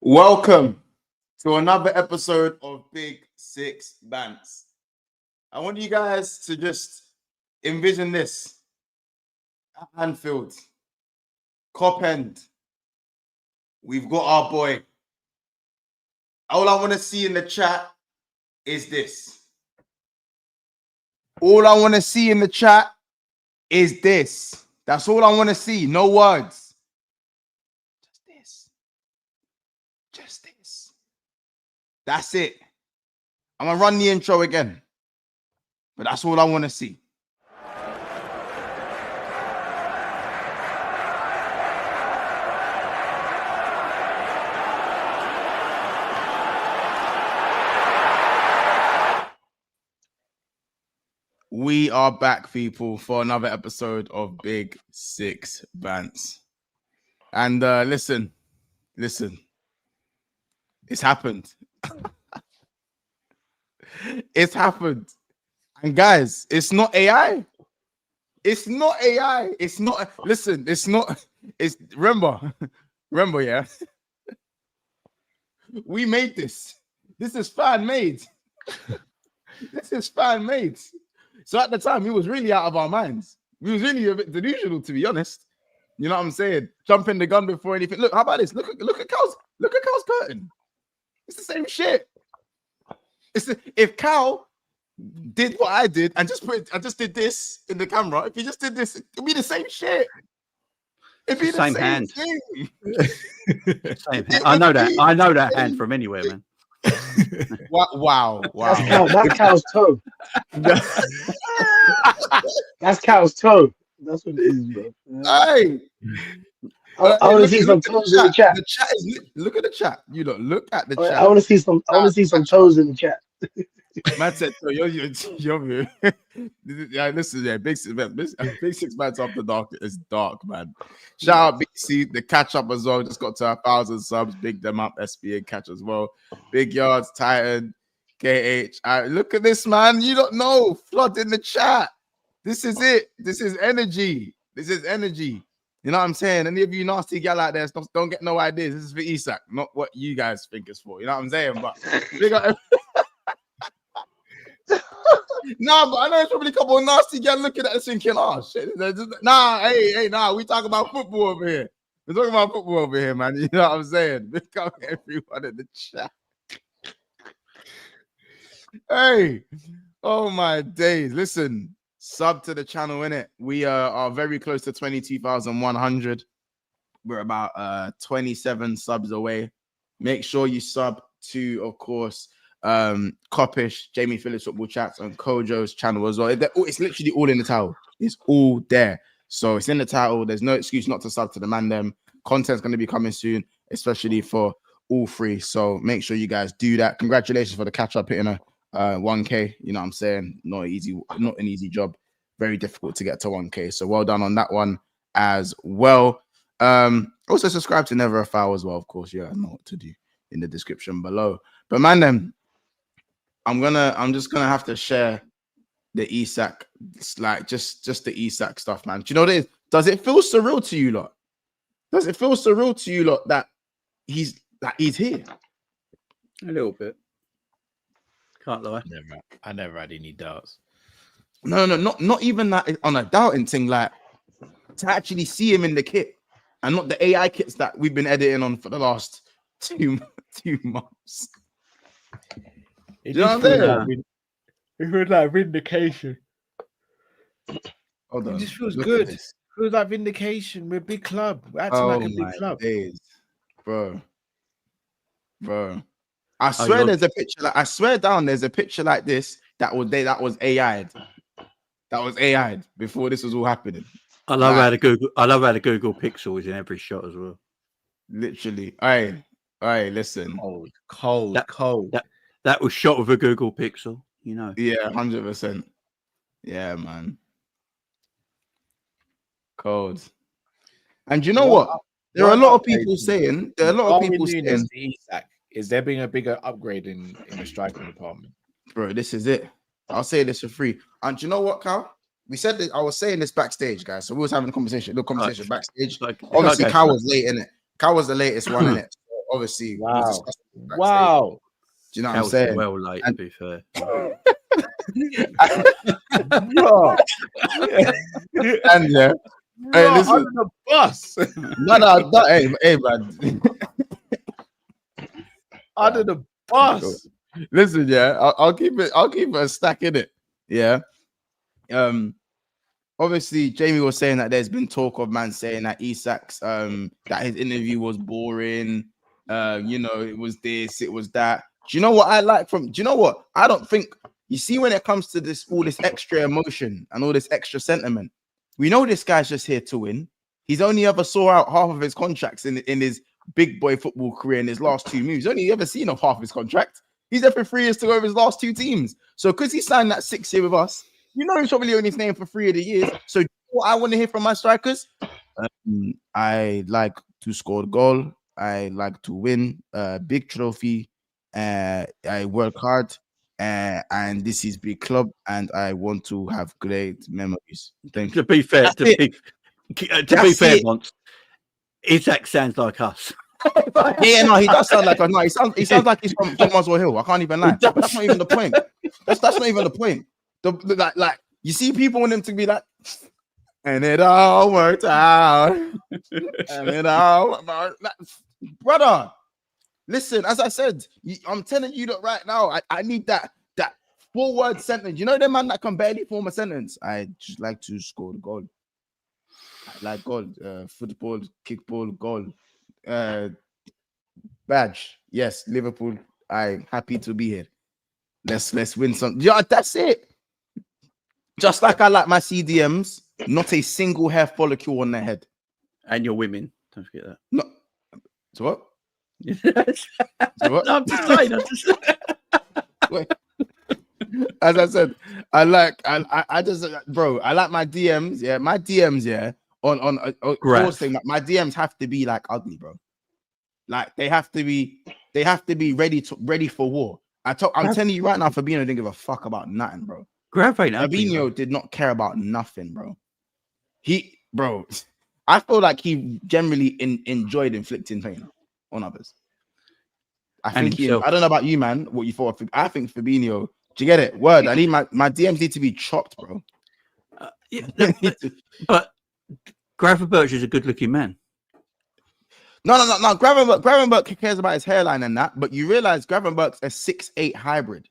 Welcome to another episode of Big Six Bants. I want you guys to just envision this. At Anfield, Cop End, we've got our boy. All I want to see in the chat is this. All I want to see in the chat is this. That's all I want to see. No words. Just this. Just this. That's it. I'm going to run the intro again. But that's all I want to see. We are back, people, for another episode of Big Six Bants. And listen, it's happened. It's happened. And guys, it's not AI. It's not AI. It's not, listen, it's not, it's, remember, yeah. We made this. This is fan made. This is fan made. So at the time, we was really out of our minds. We was really a bit delusional, to be honest. You know what I'm saying? Jumping the gun before anything. Look, how about this? Look at Cal's curtain. It's the same shit. If Cal did what I did and I just did this in the camera. If he just did this, it'd be the same shit. It'd be the same hand. Thing. Same hand. I know that hand from anywhere, man. Wow. That's Cal's toe. That's Cal's toe. That's what it is, bro. Hey. I want to see some toes in the chat. The chat is look at the chat. You look at the chat. I want to see some. I want to see some toes in the chat. Man said, so you're yeah, listen, yeah, Big Six Bants After Dark is dark, man. Shout out BC, the catch up as well. Just got to 1,000 subs. Big them up, SBA catch as well. Big Yards, Titan, KH. Look at this, man. You don't know. Flood in the chat. This is it. This is energy. This is energy. You know what I'm saying? Any of you nasty gal out there, don't get no ideas. This is for Isak, not what you guys think it's for. You know what I'm saying? But big up. Nah, but I know there's probably a couple of nasty guys looking at this thinking, oh shit. Nah, we talking about football over here. We're talking about football over here, man. You know what I'm saying? Big up everyone in the chat. Hey, oh my days. Listen, sub to the channel, innit? We are very close to 22,100. We're about 27 subs away. Make sure you sub to, of course, Coppish, Jamie Phillips Football Chats, and Kojo's channel as well. It's literally all in the title. It's all there. So it's in the title. There's no excuse not to sub to the man them. Content's going to be coming soon, especially for all three. So make sure you guys do that. Congratulations for the catch up hitting a 1K. You know what I'm saying? Not an easy job. Very difficult to get to 1K. So well done on that one as well. Also subscribe to Never a Foul as well, of course. Yeah, I know what to do in the description below. But man, then I'm just gonna have to share the Isak, like just the Isak stuff, man. Do you know what it is? Does it feel surreal to you lot? Does it feel surreal to you lot that he's here? A little bit. Can't lie. I never had any doubts. No, not even that on a doubting thing. Like to actually see him in the kit and not the AI kits that we've been editing on for the last two months. It feels like vindication. Hold on. It just feels Look good. It feels like vindication. We're a big club. We're acting like a big club. Days. Bro. I swear there's a picture. I swear down there's a picture like this that was AI'd. That was AI'd before this was all happening. I love how the Google Pixel is in every shot as well. Literally. All right, listen. Cold. That was shot with a Google Pixel, you know. Yeah, 100%. Yeah, man. Cold. And you know what? There are a lot of people saying. Isak, is there being a bigger upgrade in the striking department? Bro, this is it. I'll say this for free. And you know what, Cal? We said that I was saying this backstage, guys. So we was having a conversation, backstage. Obviously, Cal was late in it. Cal was the latest one in it. obviously was Wow. discussed backstage. Wow. Do you know what I'm Kelsey saying? well late, to be fair. Bro. And yeah, hey, Bro, listen, under the bus. no, hey, man. Under the bus. Listen, yeah, I'll keep it a stack in it. Yeah. Obviously, Jamie was saying that there's been talk of man saying that Isak's that his interview was boring. It was this, it was that. Do you know what I like from? Do you know what? I don't think you see when it comes to this all this extra emotion and all this extra sentiment. We know this guy's just here to win. He's only ever saw out half of his contracts in his big boy football career in his last two moves. He's only ever seen of half his contract. He's there for 3 years to go over his last 2 teams. So because he signed that 6 year with us, you know he's probably only staying for 3 of the years. So what I want to hear from my strikers, I like to score a goal. I like to win a big trophy. I work hard. And this is big club, and I want to have great memories. Thank you. To be fair, once Isak sounds like us. Yeah, no, he does sound like a no. He sounds like he's from Muswell Hill. I can't even lie. But that's not even the point. That's not even the point. Like you see people want him to be like, and it all worked out, and it all brother. Listen, as I said, I'm telling you that right now. I need that 4-word sentence. You know the man that can barely form a sentence. I just like to score the goal. I like goal, football, kickball, goal. Badge, yes, Liverpool. I'm happy to be here. Let's win some. Yeah, that's it. Just like I like my CDMs, not a single hair follicle on their head. And your women, don't forget that. No, so what? So what? No, I'm just saying. Wait. As I said, I just bro. I like my DMs. Yeah, my DMs. Yeah, on thing. My DMs have to be like ugly, bro. Like they have to be ready for war. I'm telling you right now, Fabinho didn't give a fuck about nothing, bro. Fabinho did not care about nothing, bro. I feel like he generally enjoyed inflicting pain on others. I don't know about you, man. What you thought? I think Fabinho. Do you get it? Word. I need my DMs need to be chopped, bro. But Gravenberch is a good-looking man. No. Gravenberch cares about his hairline and that, but you realize Gravenberch's a 6'8" hybrid.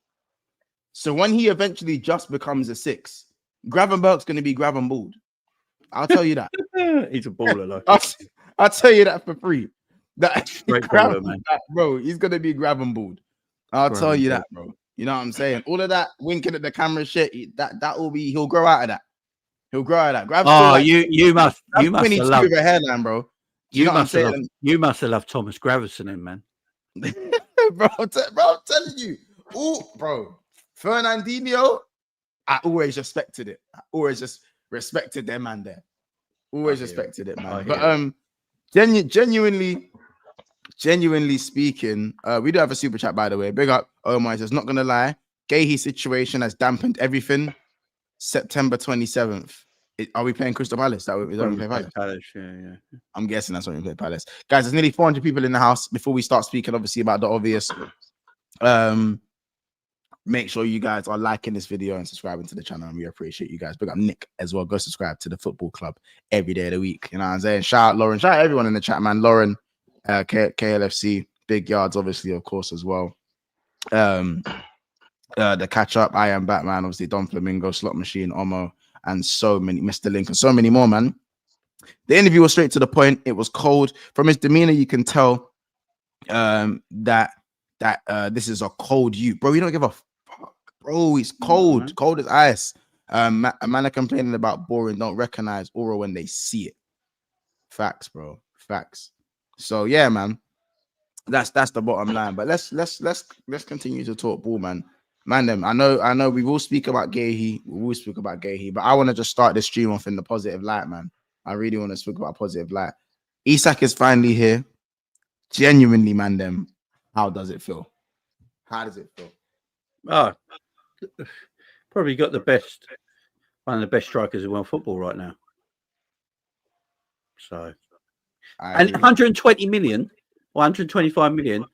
So when he eventually just becomes a 6, Gravenberch's going to be Gravenbald. I'll tell you that. He's a baller, like. I'll tell you that for free. Great baller, man. Bro, he's going to be Gravenbald. I'll tell you that, bro. You know what I'm saying? All of that winking at the camera shit, that will be, he'll grow out of that. He'll grow out of that. You must have loved with a hairline, bro. You must have loved Thomas Gravison, man. bro, I'm telling you. Oh, bro. Fernandinho, I always respected it. I always just respected their man there. Always respected it, man. But genuinely speaking, we do have a super chat, by the way. Big up, Omar. Says, not gonna lie, Guehi situation has dampened everything. September 27th. Are we playing Crystal Palace? Is that we play Palace? Yeah. I'm guessing that's when we play Palace. Guys, there's nearly 400 people in the house. Before we start speaking, obviously, about the obvious, make sure you guys are liking this video and subscribing to the channel, and we appreciate you guys. Big up Nick as well. Go subscribe to the football club every day of the week. You know what I'm saying? Shout out Lauren. Shout out everyone in the chat, man. Lauren, KLFC, Big Yards, obviously, of course, as well. The catch up, I Am Batman, obviously, Don Flamingo, Slot Machine, Omo, and so many, Mr. Link, and so many more, man. The interview was straight to the point. It was cold. From his demeanor, you can tell that this is a cold youth. Bro, you don't give a fuck. Bro, he's cold. Cold as ice. A man are complaining about boring, don't recognize aura when they see it. Facts, bro. Facts. So yeah, man. That's the bottom line. But let's continue to talk ball, man. Man, them. I know we will speak about Guehi. But I want to just start this stream off in the positive light, man. I really want to speak about positive light. Isak is finally here. Genuinely, man, them. How does it feel? How does it feel? Oh, probably got one of the best strikers in world football right now. So, and 120 million. 125 million,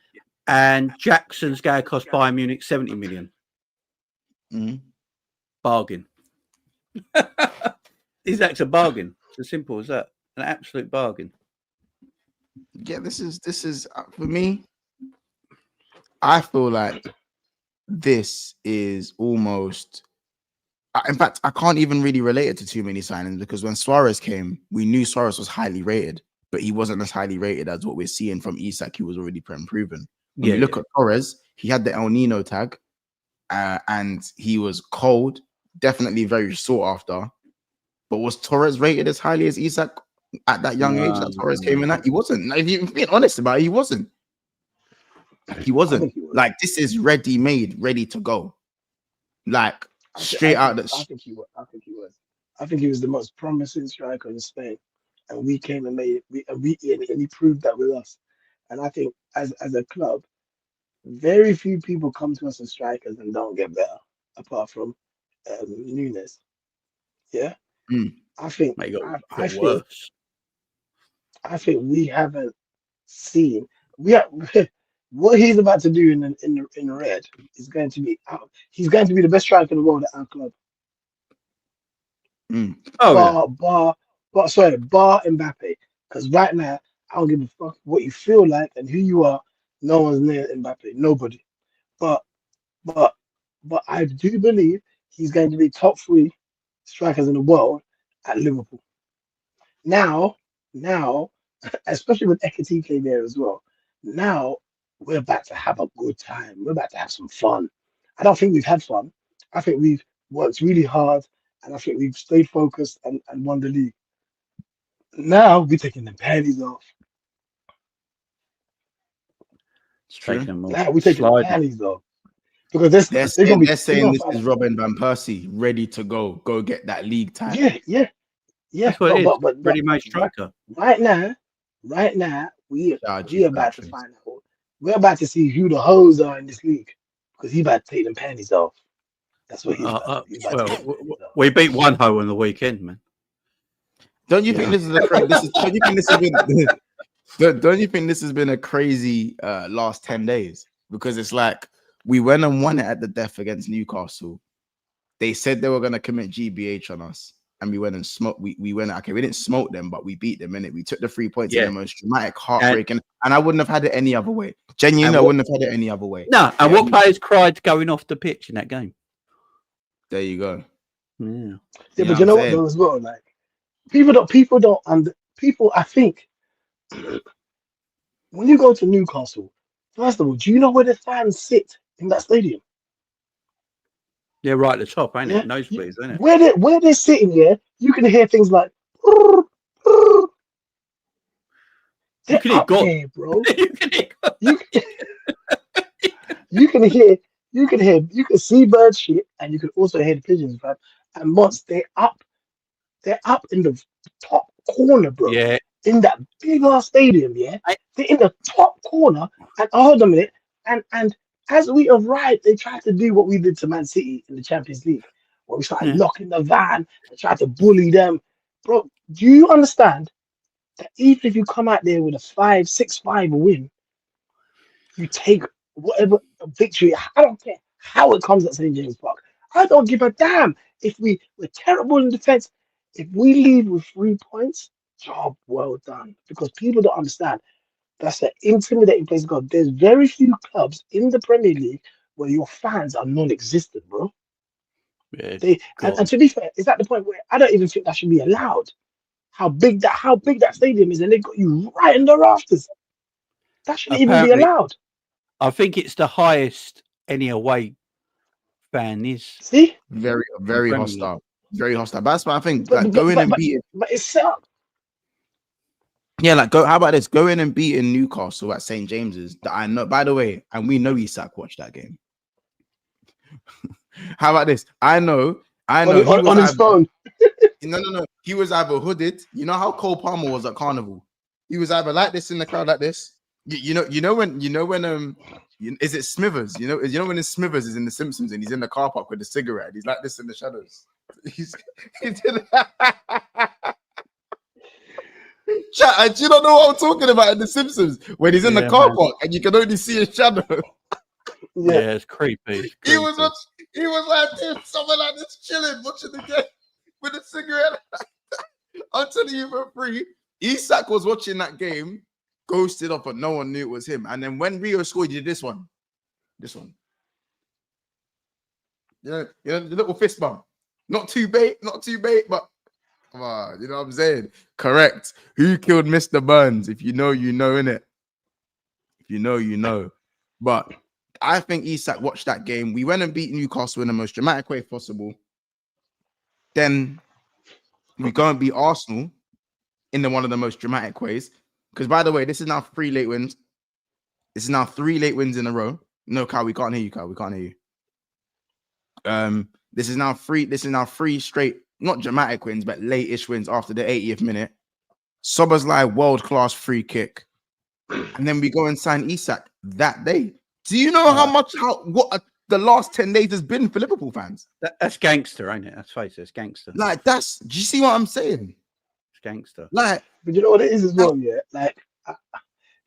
and Jackson's going to cost Bayern Munich 70 million. Mhm. Bargain. Isak's a bargain. It's as simple as that. An absolute bargain. Yeah, this is for me. I feel like this is almost. In fact, I can't even really relate it to too many signings because when Suarez came, we knew Suarez was highly rated, but he wasn't as highly rated as what we're seeing from Isak, who was already proven. When we look at Torres, he had the El Nino tag, and he was cold, definitely very sought after. But was Torres rated as highly as Isak at that young age that Torres came in at? He wasn't. If you're being honest about it, he wasn't. He wasn't. Like, this is ready-made, ready to go. Like, straight out. I think he was. I think he was the most promising striker in Spain, and we came and made it. And he proved that with us. And I think as a club, very few people come to us as strikers and don't get better, apart from Nunes. Yeah, I think worse. I think we haven't seen what he's about to do in the red is going to be out. He's going to be the best striker in the world at our club. Bar Mbappe. Because right now, I don't give a fuck what you feel like and who you are. No one's near Mbappe. Nobody. But I do believe he's going to be top 3 strikers in the world at Liverpool. Now, especially with Ekitike there as well. Now we're about to have a good time. We're about to have some fun. I don't think we've had fun. I think we've worked really hard, and I think we've stayed focused and won the league. Now we're taking the panties off. Now we're taking the panties off. Because they're saying this is Robin Van Persie ready to go get that league title. Yeah. That's what it is. But ready-made striker. Right now, we're about to find out. We're about to see who the hoes are in this league because he's about to take them panties off. That's what he's about to do. We beat one hoe on the weekend, man. Don't you think this is don't you think this has been a crazy last 10 days? Because it's like we went and won it at the death against Newcastle. They said they were going to commit GBH on us. And we went and smoked. We went. Okay, we didn't smoke them, but we beat them. And we took the 3 points in the most dramatic, heartbreaking. And I wouldn't have had it any other way. Genuinely, I wouldn't have had it any other way. No. And what players cried going off the pitch in that game? There you go. Yeah, but you know what though as well? Like people. I think when you go to Newcastle, first of all, do you know where the fans sit in that stadium? Yeah, right at the top, ain't it? Nosebleeds, isn't it? Where they're sitting here, you can hear things like you can hear God, here, bro. You can see bird shit, and you can also hear the pigeons, man. And once they're up in the top corner, bro. Yeah. In that big ass stadium, yeah. They're in the top corner, and hold on a minute, and as we arrived, they tried to do what we did to Man City in the Champions League, where we started locking the van and tried to bully them. Bro, do you understand that even if you come out there with a 6-5 win, you take whatever victory, I don't care how it comes at St. James Park. I don't give a damn if we're terrible in defense. If we leave with 3 points, job well done. Because people don't understand. That's an intimidating place to go. There's very few clubs in the Premier League where your fans are non-existent, bro. Yeah, and to be fair, it's at the point where I don't even think that should be allowed. How big that stadium is, and they got you right in the rafters. That shouldn't even be allowed. I think it's the highest any away fan is. See, very hostile, very hostile. But that's why I think go in and beat it. But it's set up. Yeah, how about this? Go in and beat in Newcastle at St. James's. That I know, by the way, and we know Isak watched that game. How about this? I know. On his phone. No. He was either hooded. You know how Cole Palmer was at Carnival? He was either like this in the crowd, like this. You know when is it Smithers? You know when Smithers is in The Simpsons and he's in the car park with the cigarette. He's like this in the shadows. Chat, do you not know what I'm talking about in The Simpsons? When he's in the car man. park and you can only see his shadow. Yeah, it's creepy. It's He was creepy. like this, someone like this, chilling, watching the game with a cigarette. I'm telling you for free. Isak was watching that game, ghosted up, but no one knew it was him. And then when Rio scored, he did this one. Yeah, the little fist bump. Not too bait, but come on, you know what I'm saying? Correct. Who killed Mr. Burns? If you know, you know, innit? If you know, you know. But I think Isak watched that game. We went and beat Newcastle in the most dramatic way possible. Then we go and beat Arsenal in one of the most dramatic ways. Because, by the way, this is now 3 late wins. This is now 3 late wins in a row. No, Kyle, we can't hear you, Kyle. We can't hear you. This is now 3 straight, not dramatic wins, but late-ish wins after the 80th minute. Szoboszlai world-class free kick. And then we go and sign Isak that day. Do you know what the last 10 days has been for Liverpool fans? That's gangster, ain't it? Let's face it, it's gangster. Like, do you see what I'm saying? It's gangster. Like, but you know what it is as well, yeah? Like,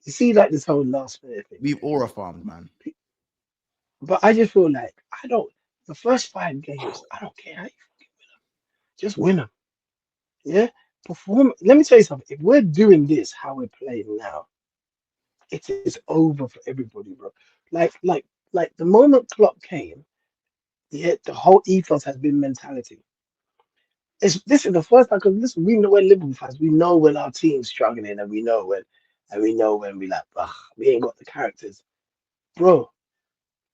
you see, like, this whole last minute thing. We've aura farmed, man. But I just feel like, the first 5 games, I don't care how you fucking win them. Just win them. Yeah? Let me tell you something. If we're doing this, how we're playing now, it is over for everybody, bro. Like the moment Klopp came, yeah, the whole ethos has been mentality. This is the first time, because we know when Liverpool fans, we know when our team's struggling, and we know when we like, we ain't got the characters, bro.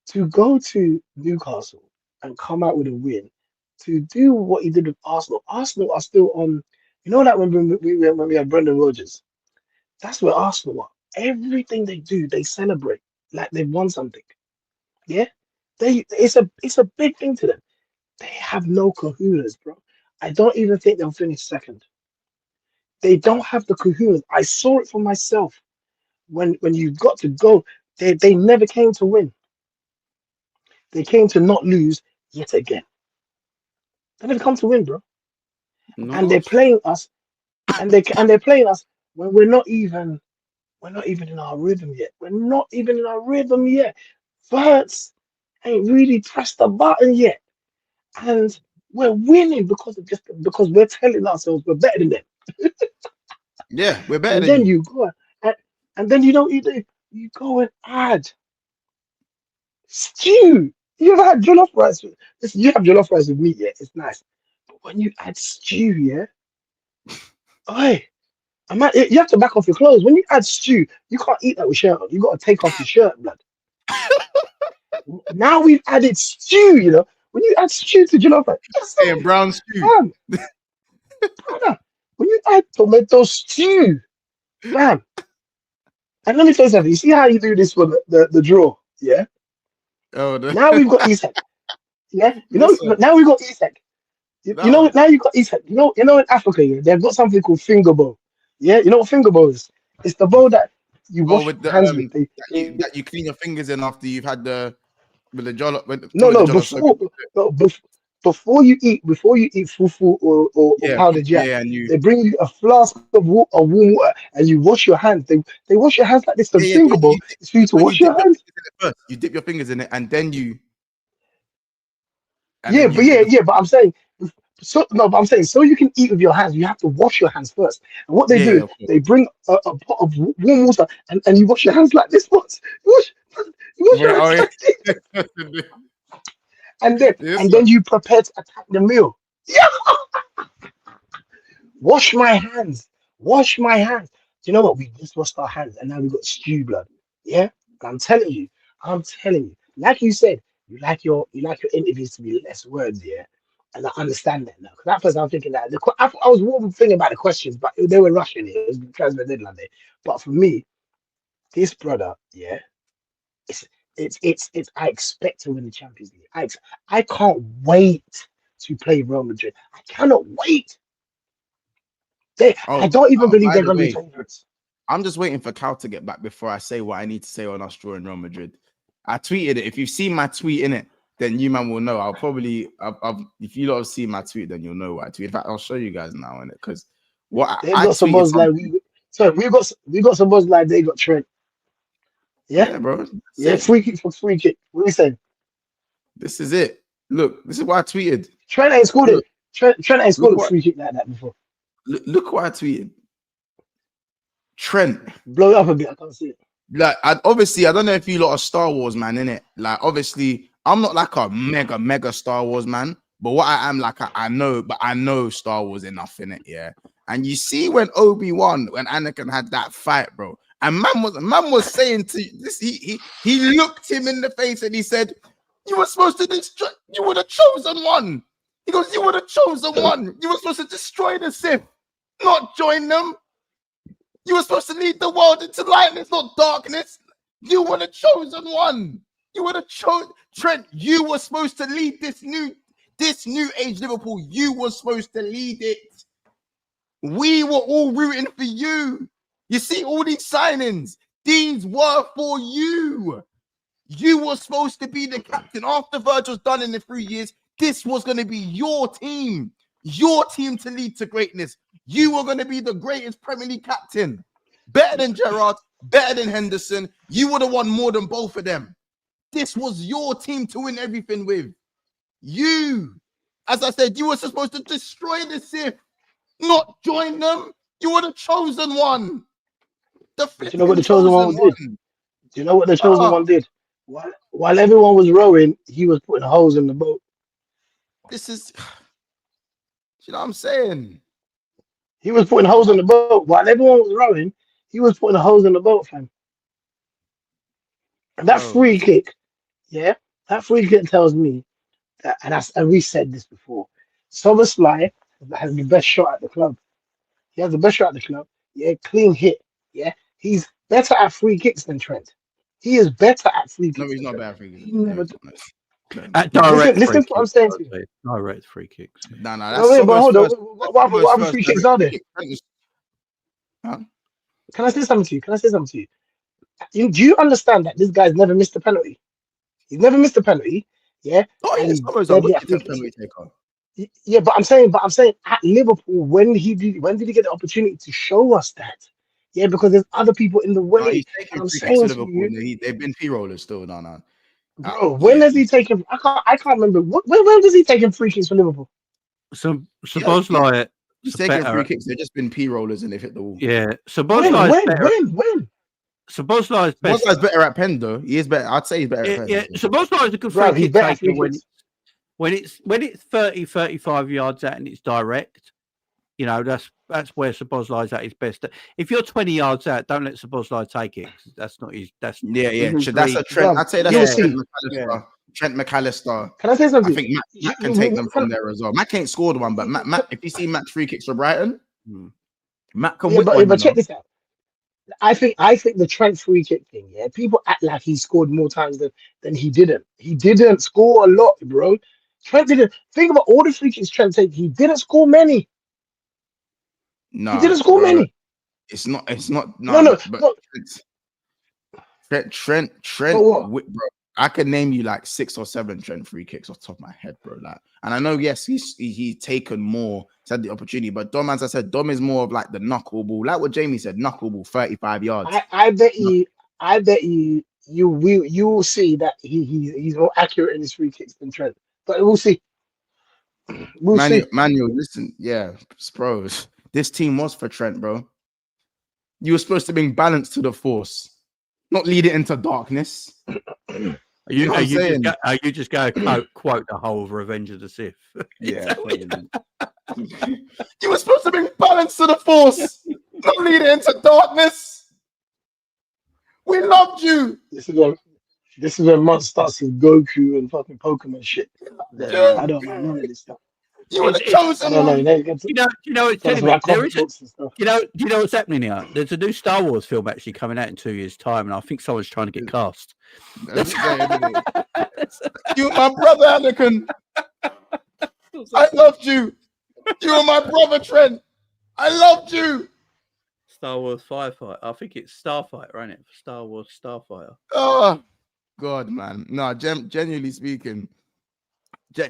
To go to Newcastle and come out with a win, to do what he did with Arsenal. Arsenal are still on. You know that when we had Brendan Rodgers, that's where Arsenal are. Everything they do, they celebrate like they've won something. Yeah, it's a big thing to them. They have no kahunas, bro. I don't even think they'll finish second. They don't have the kahunas. I saw it for myself. When you've got to go, they never came to win. They came to not lose yet again. They never come to win, bro. And they're playing us, and they're playing us when we're not even in our rhythm yet. We're not even in our rhythm yet. Verts ain't really pressed the button yet, and we're winning because we're telling ourselves we're better than them. Yeah, we're better And than then you. you go and then you know you do. You go and add stew. You ever had jollof rice? Listen, you have jollof rice with meat, yeah, it's nice. But when you add stew, yeah, you have to back off your clothes. When you add stew, you can't eat that with shirt on. You got to take off your shirt, blood. Now we've added stew, you know. When you add stew to jollof rice, Saying brown stew. Brother, when you add tomato stew, bam. And let me tell you something. You see how you do this with the draw, yeah? Oh, Now we've got Isak. Yeah, Yes, sir. now we've got Isak. You know, now you got Isak. You know, in Africa, yeah, they've got something called finger bowl. Yeah, you know what finger bowl is? It's the bowl that you wash with your the hands with. that you clean your fingers in after you've had the jollof. Before you eat fufu or powdered yam, and you they bring you a flask of warm water and you wash your hands. They wash your hands like this. The finger bowl is for you to wash your hands. First, you dip your fingers in it and then you. But I'm saying. But I'm saying so you can eat with your hands. You have to wash your hands first. And what they do is they bring a pot of warm water and you wash your hands like this. What? You wash your hands like this. And then you prepare to attack the meal. Yeah. Wash my hands. Wash my hands. Do you know what? We just washed our hands and now we got stew blood. Yeah. I'm telling you. Like you said, you like your interviews to be less words, yeah. And I understand that now. Because at first I was thinking that I was more thinking about the questions, but they were rushing it. It was transfer deadline day. But for me, this brother, yeah, it's I expect to win the Champions League. I can't wait to play Real Madrid. I cannot wait. I don't even believe they're going to be favorites. I'm just waiting for Cal to get back before I say what I need to say on us drawing Real Madrid. I tweeted it. If you've seen my tweet in it, then you man will know. I'll probably, if you lot have seen my tweet, then you'll know what I tweeted. In fact, I'll show you guys now in it because What They I got some tweeted buzz like something. we got some buzz like they got Trent. Yeah, Yeah, bro. That's yeah. it. Free kick for free kick. What are you saying? This is it. Look, this is what I tweeted. Trent ain't scored it. Look, Trent ain't look scored a what free kick like that before. look what I tweeted. Trent. Blow it up a bit. I can't see it. Like, obviously, I don't know if you lot are Star Wars man, innit? Like, obviously, I'm not like a mega Star Wars man, but what I am like, I know Star Wars enough in it, yeah. And you see when Obi-Wan, when Anakin had that fight, bro, and man was saying to this, he looked him in the face and he said, "You were supposed to destroy. You were the chosen one." He goes, "You were the chosen one. You were supposed to destroy the Sith, not join them. You were supposed to lead the world into lightness, not darkness. You were the chosen one. You were the chosen. Trent, you were supposed to lead this new age Liverpool. You were supposed to lead it. We were all rooting for you. You see all these signings. These were for you. You were supposed to be the captain. After Virgil's done in the 3 years, this was going to be your team to lead to greatness. You were going to be the greatest Premier League captain. Better than Gerrard, better than Henderson. You would have won more than both of them. This was your team to win everything with. You, as I said, you were supposed to destroy the Sith, not join them. You were the chosen one. Do you know what the chosen one did? Do you know what the chosen one did? While everyone was rowing, he was putting holes in the boat. This is, you know what I'm saying? He was putting holes in the boat. While everyone was rowing, he was putting holes in the boat, fam. And that free kick, yeah, that free kick tells me that, and we said this before, Szoboszlai has the best shot at the club. He has the best shot at the club. Yeah, clean hit. Yeah, he's better at free kicks than Trent. He is better at free kicks. No, he's than not Trent. bad at free kicks. He never At direct listen to what I'm saying to you. Direct free kicks. No, No, wait, but hold on. What other free kicks are there? Huh? Can I say something to you? Do you understand that this guy's never missed a penalty? He's never missed a penalty. Yeah. Oh, and he's he's always a deadly at free penalty kicks. taker. Yeah, but I'm saying at Liverpool, when did he get the opportunity to show us that? Yeah, because there's other people in the way. He's taking I'm free saying kicks to to Liverpool. you, They've been P-rollers still. No. bro, when has he taken? I can't remember. When does he taking free kicks for Liverpool? Szoboszlai, he's taking free kicks. They've just been P-rollers and they've hit the wall. Yeah, Szoboszlai when? Szoboszlai's better at pen though. He is better. I'd say he's better at pen. Yeah, Szoboszlai is a good free kick taker when it's 30, 35 yards out and it's direct. You know, that's where Szoboszlai's at his best. If you're 20 yards out, don't let Szoboszlai take it. That's not his. That's That's a trend. I'd say that's Trent McAllister. Can I say something? I think Matt can take them from there as well. Matt ain't scored one, but Matt, if you see Matt's free kicks for Brighton, Matt can win one. But check this out. I think the Trent free kick thing. Yeah, people act like he scored more times than he didn't. He didn't score a lot, bro. Trent didn't. Think about all the free kicks Trent take. He didn't score many. No, he didn't score many. It's not. No. But Trent. Bro, I could name you like 6 or 7 Trent free kicks off the top of my head, bro. Like, and I know, yes, he's taken more. He's had the opportunity, but Dom, as I said, Dom is more of like the knuckleball, like what Jamie said, knuckleball, 35 yards. I bet you will see that he's more accurate in his free kicks than Trent. But we'll see. Manuel, listen, yeah, pros. This team was for Trent, bro. You were supposed to bring balance to the force, not lead it into darkness. Are you just going to quote the whole of Revenge of the Sith? Yeah. You were supposed to bring balance to the force, not lead it into darkness. We loved you. This is when Marc starts with Goku and fucking Pokemon shit. Yeah. I don't know none of this stuff. You were the chosen one. You know what's happening here? There's a new Star Wars film actually coming out in 2 years' time, and I think someone's trying to get cast. You were my brother, Anakin. I loved you. You were my brother, Trent. I loved you. Star Wars Firefighter. I think it's Starfighter, ain't it? Star Wars Starfighter. Oh, God, man. No, genuinely speaking,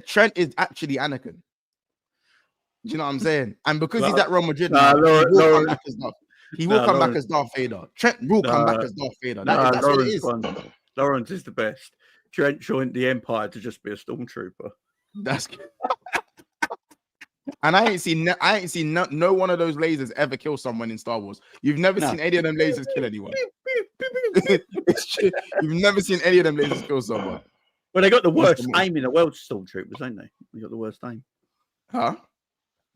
Trent is actually Anakin. Do you know what I'm saying? And because he's No. at Real Madrid Nah, now, Lauren- he will Lauren- come back as Darth. He will Nah, come back Lauren- as Darth Vader. Trent will come back as Darth Vader. That's what it is. Lawrence is the best. Trent joined the Empire to just be a stormtrooper. That's and I ain't seen no one of those lasers ever kill someone in Star Wars. You've never seen any of them lasers kill anyone. It's true. You've never seen any of them lasers kill someone. Well, they got the worst aim in the world, stormtroopers, ain't they? They got the worst aim. Huh?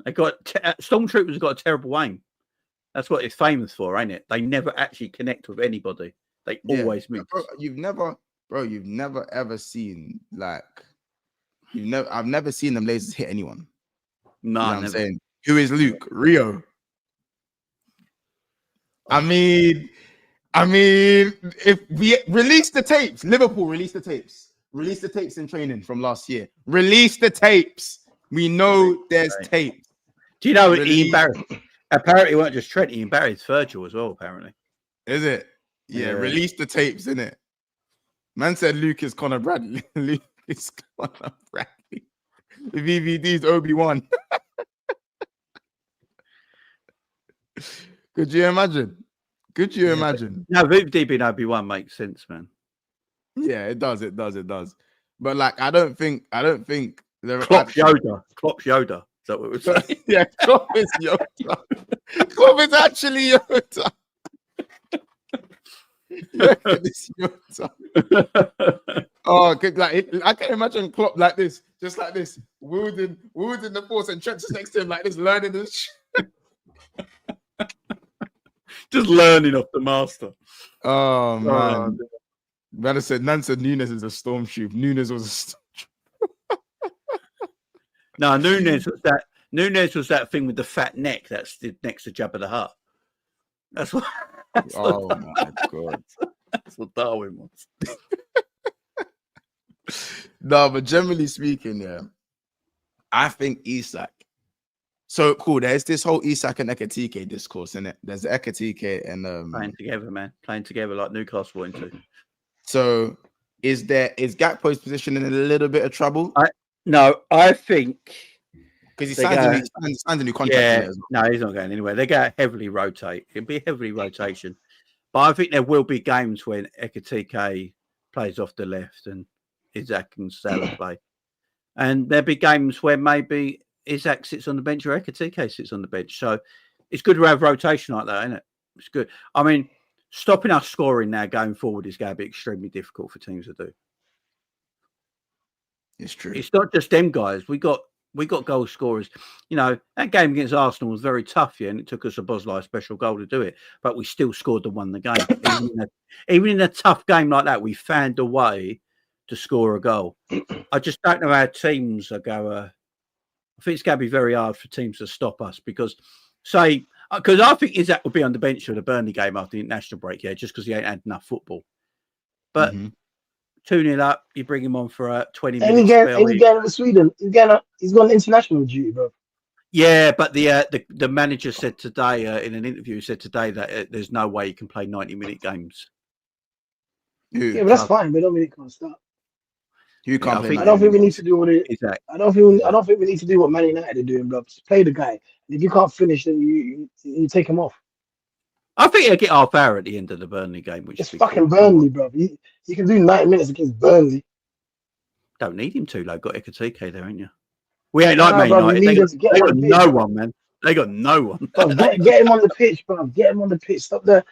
They got stormtroopers have got a terrible aim. That's what it's famous for, ain't it? They never actually connect with anybody. They always miss. Bro, you've never ever seen I've never seen them lasers hit anyone. No, you know what I'm saying? Who is Luke? Rio. I mean, if we release the tapes, Liverpool release the tapes in training from last year. Release the tapes. We know there's tapes. Do you know Ian Barry? Apparently, it weren't just Trent. Ian Barry's Virgil as well. Apparently, is it? Yeah. Release the tapes, innit? Man said Luke is Conor Bradley. Luke is Conor Bradley. The VVD's Obi-Wan. Could you imagine? No, VVD being Obi-Wan makes sense, man. Yeah, it does. But like, I don't think Klopp's Yoda. Is that what we're saying? Yeah, Klopp is Yoda. Klopp is actually Yoda. It's Yoda. Oh, like I can imagine Klopp like this, just like this, wielding the force, and Trent just next to him like this, learning this. Just learning off the master. Oh man. Man said Nunes is a stormtrooper. Nunes was a stormtrooper. No, Nunes was that thing with the fat neck that's next to Jabba the Hutt. That's what. Oh my god. That's what Darwin was. No, but generally speaking, yeah, I think Isak. So cool. There's this whole Isak and Ekitike discourse in it. There's Ekitike and playing together, man. Playing together like Newcastle into. So is Gakpo's position in a little bit of trouble? I think because he signs a new contract. Yeah, no, he's not going anywhere. They're going to heavily rotate. It'll be heavily rotation. But I think there will be games when Ekitike plays off the left and Isak and Salah play. And there'll be games where maybe Isak sits on the bench or Ekitike sits on the bench. So it's good to have rotation like that, isn't it? It's good. I mean, stopping us scoring now going forward is going to be extremely difficult for teams to do. It's true. It's not just them guys. We got goal scorers. You know, that game against Arsenal was very tough, and it took us a Bosley special goal to do it. But we still scored and won the game. even in a tough game like that, we found a way to score a goal. I just don't know how teams are going. I think it's going to be very hard for teams to stop us because I think Isak will be on the bench for the Burnley game after the international break, just because he ain't had enough football. But 2-0 up, you bring him on for a 20 minutes. And he's going to Sweden. He's gone international duty, bro. Yeah, but the manager said today in an interview, that there's no way he can play 90-minute games. Yeah, but that's fine. But I don't mean it can't start. You can't. I don't think we need to do what it. Exactly. I don't think we need to do what Man United are doing, bro. Just play the guy. And if you can't finish, then you take him off. I think he'll get half hour at the end of the Burnley game, which it's fucking Burnley, bro. You can do 90 minutes against Burnley. Don't need him to, though. Got Ekitike there, ain't you? We ain't like Man United. They got no one, man. They got no one. Bro, get him on the pitch, bro. Get him on the pitch. Stop the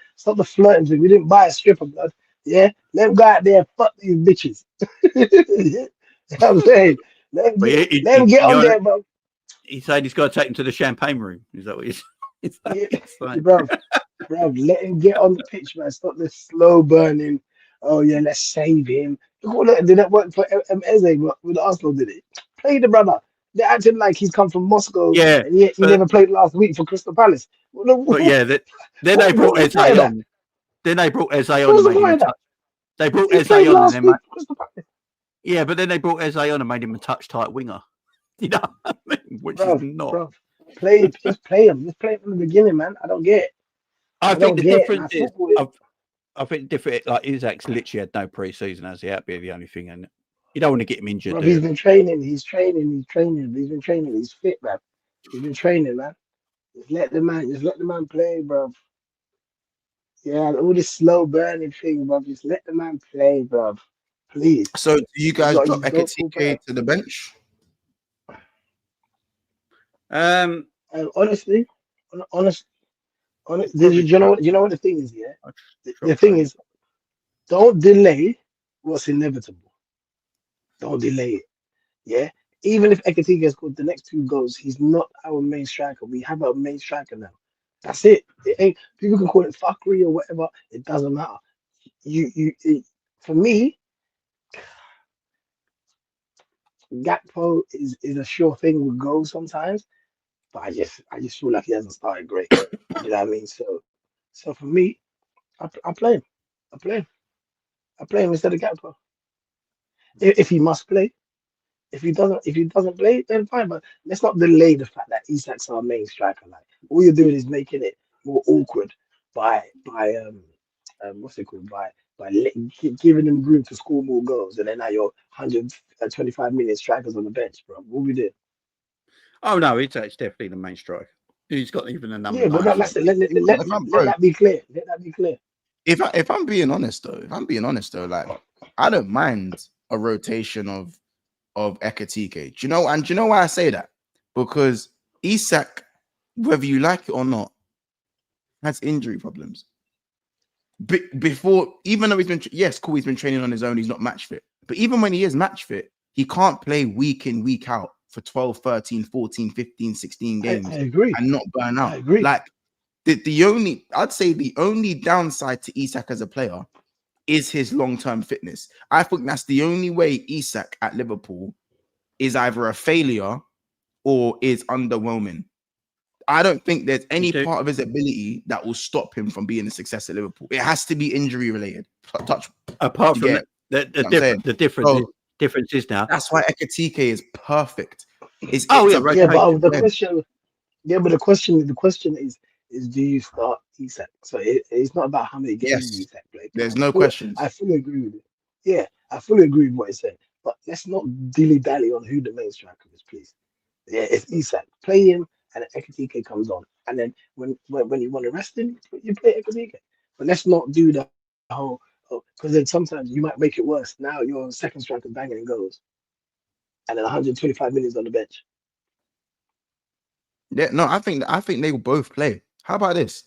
flirting thing. We didn't buy a stripper, blood. Yeah, let him go out there and fuck these bitches. You know what I'm saying? Let him get on there, bro. He said he's got to take him to the champagne room. Is that what he's saying? Bro, let him get on the pitch, man. Stop this slow burning. Oh, yeah, let's save him. Look, did that work for Eze with the Arsenal, did it? Play the brother. They're acting like he's come from Moscow, and yet he never played last week for Crystal Palace. But yeah, then they brought Eze on. Then they brought Eze on. They brought Eze on, and yeah, but then they brought Eze on and made him a touch-tight winger. You know what I mean? Which is not. Bro, just play him. Just play him from the beginning, man. I don't get it. I think the difference is, I think different. Like Isak's literally had no pre-season, as he had be the only thing, and you don't want to get him injured. Bro, he's been training. He's been training. He's fit, man. He's been training, man. Just let the man play, bro. Yeah, all this slow burning thing, bro. Just let the man play, bro. Please. So do you guys drop He's got full Ekatike to the bench? Honestly, you know what the thing is, yeah? The thing is, don't delay what's inevitable. Don't delay it. Yeah. Even if Ekatike has scored the next 2 goals, he's not our main striker. We have our main striker now. That's it. It ain't, people can call it fuckery or whatever. It doesn't matter. For me, Gakpo is a sure thing with goals sometimes, but I just feel like he hasn't started great. You know what I mean? So for me, I play him. I play him instead of Gakpo. If he must play. If he doesn't play, then fine. But let's not delay the fact that Isak's our main striker. Like all you're doing is making it more awkward by what's it called giving him room to score more goals, and then now you're 125 million strikers on the bench, bro. What we do? Oh no, Isak's definitely the main striker. He's got even a number. Yeah, but let that be clear. Let that be clear. If I'm being honest though, like I don't mind a rotation of Ekatike. Do you know why I say that? Because Isak, whether you like it or not, has injury problems. Before, even though he's been training on his own, he's not match fit. But even when he is match fit, he can't play week in, week out for 12, 13, 14, 15, 16 games. I agree. And not burn out. I agree. Like I'd say the only downside to Isak as a player is his long-term fitness. I think that's the only way Isak at Liverpool is either a failure or is underwhelming. I don't think there's any part of his ability that will stop him from being a success at Liverpool. It has to be injury related. Apart from the difference is now. That's why Ekatike is perfect. But the question is do you start Isak? So it's not about how many games Isak plays. There's no questions. I fully agree with it. Yeah, I fully agree with what he said. But let's not dilly-dally on who the main striker is, please. Yeah, it's Isak. Play him, and then Ekatike comes on. And then when you want to rest him, you play Ekatike. But let's not do the whole, because then sometimes you might make it worse. Now your second striker banging goals, and then 125 million on the bench. Yeah, no, I think they will both play. How about this?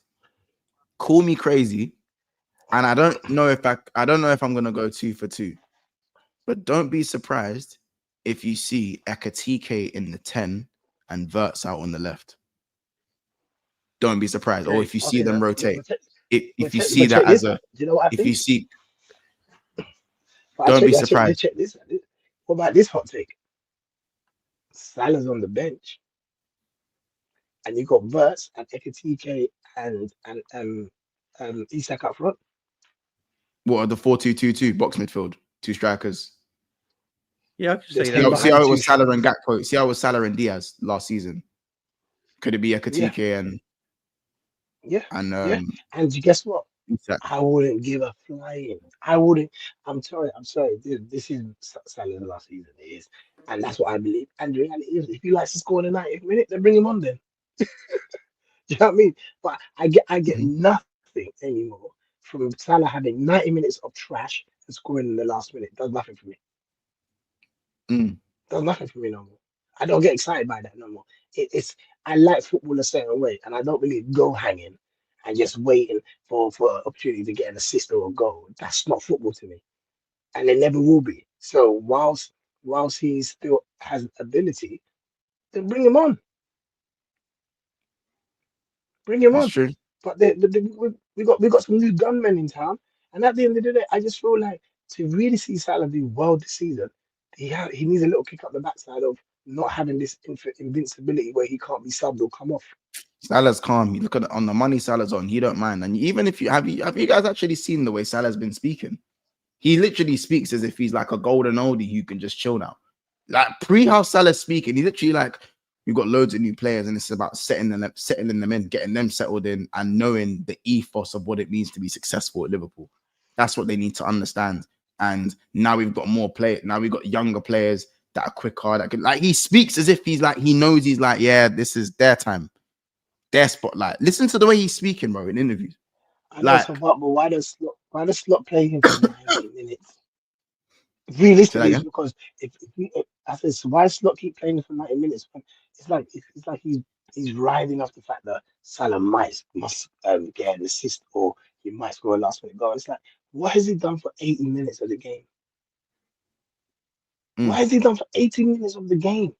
Call me crazy, and I don't know if I'm gonna go 2 for 2, but don't be surprised if you see Ekatike in the 10 and Verts out on the left. Don't be surprised, or if you see them rotate. If you see that as a, you know what I if think? you see, don't be surprised. Check this. What about this hot take? Salah's on the bench, and you got Verts and Ekatike and Isak up front. What are the 4-2-2-2 box midfield? 2 strikers. Yeah, I can see that. See how it was Salah and Gakpo. See how it was Salah and Diaz last season. Could it be Ekatike and and guess what? Isak. I wouldn't give a flying. I wouldn't. I'm sorry. This is Salah's last season. It is, and that's what I believe. And the reality is, if he likes to score in the 90th minute, then bring him on. Then, do you know what I mean? But I get nothing anymore from Salah having 90 minutes of trash and scoring in the last minute. Does nothing for me. Does nothing for me no more. I don't get excited by that no more. I like football a certain way, and I don't really go hanging and just waiting for an opportunity to get an assist or a goal. That's not football to me, and it never will be. So whilst he still has ability, then bring him on. Bring him on. True. But we got some new gunmen in town, and at the end of the day, I just feel like to really see Salah do well this season, he needs a little kick up the backside of not having this invincibility where he can't be subbed or come off. Salah's calm. You look at on the money Salah's on. He don't mind. And even if you have you guys actually seen the way Salah's been speaking? He literally speaks as if he's like a golden oldie who can just chill now. Like how Salah's speaking, he's literally like, we've got loads of new players, and it's about settling them in, getting them settled in, and knowing the ethos of what it means to be successful at Liverpool. That's what they need to understand. And now we've got more play. Now we've got younger players that are quicker, that can, like, he speaks as if he's like, he knows, he's like, yeah, this is their time, their spotlight. Listen to the way he's speaking, bro, in interviews. I know, Like, so, but why does Slot play him for 90 minutes? Realistically, it's because I said, so why does Slot keep playing him for 90 minutes? It's like he's riding off the fact that Salah must get an assist or he might score a last minute goal. It's like, what has he done for 80 minutes of the game? What has he done for 80 minutes of the game?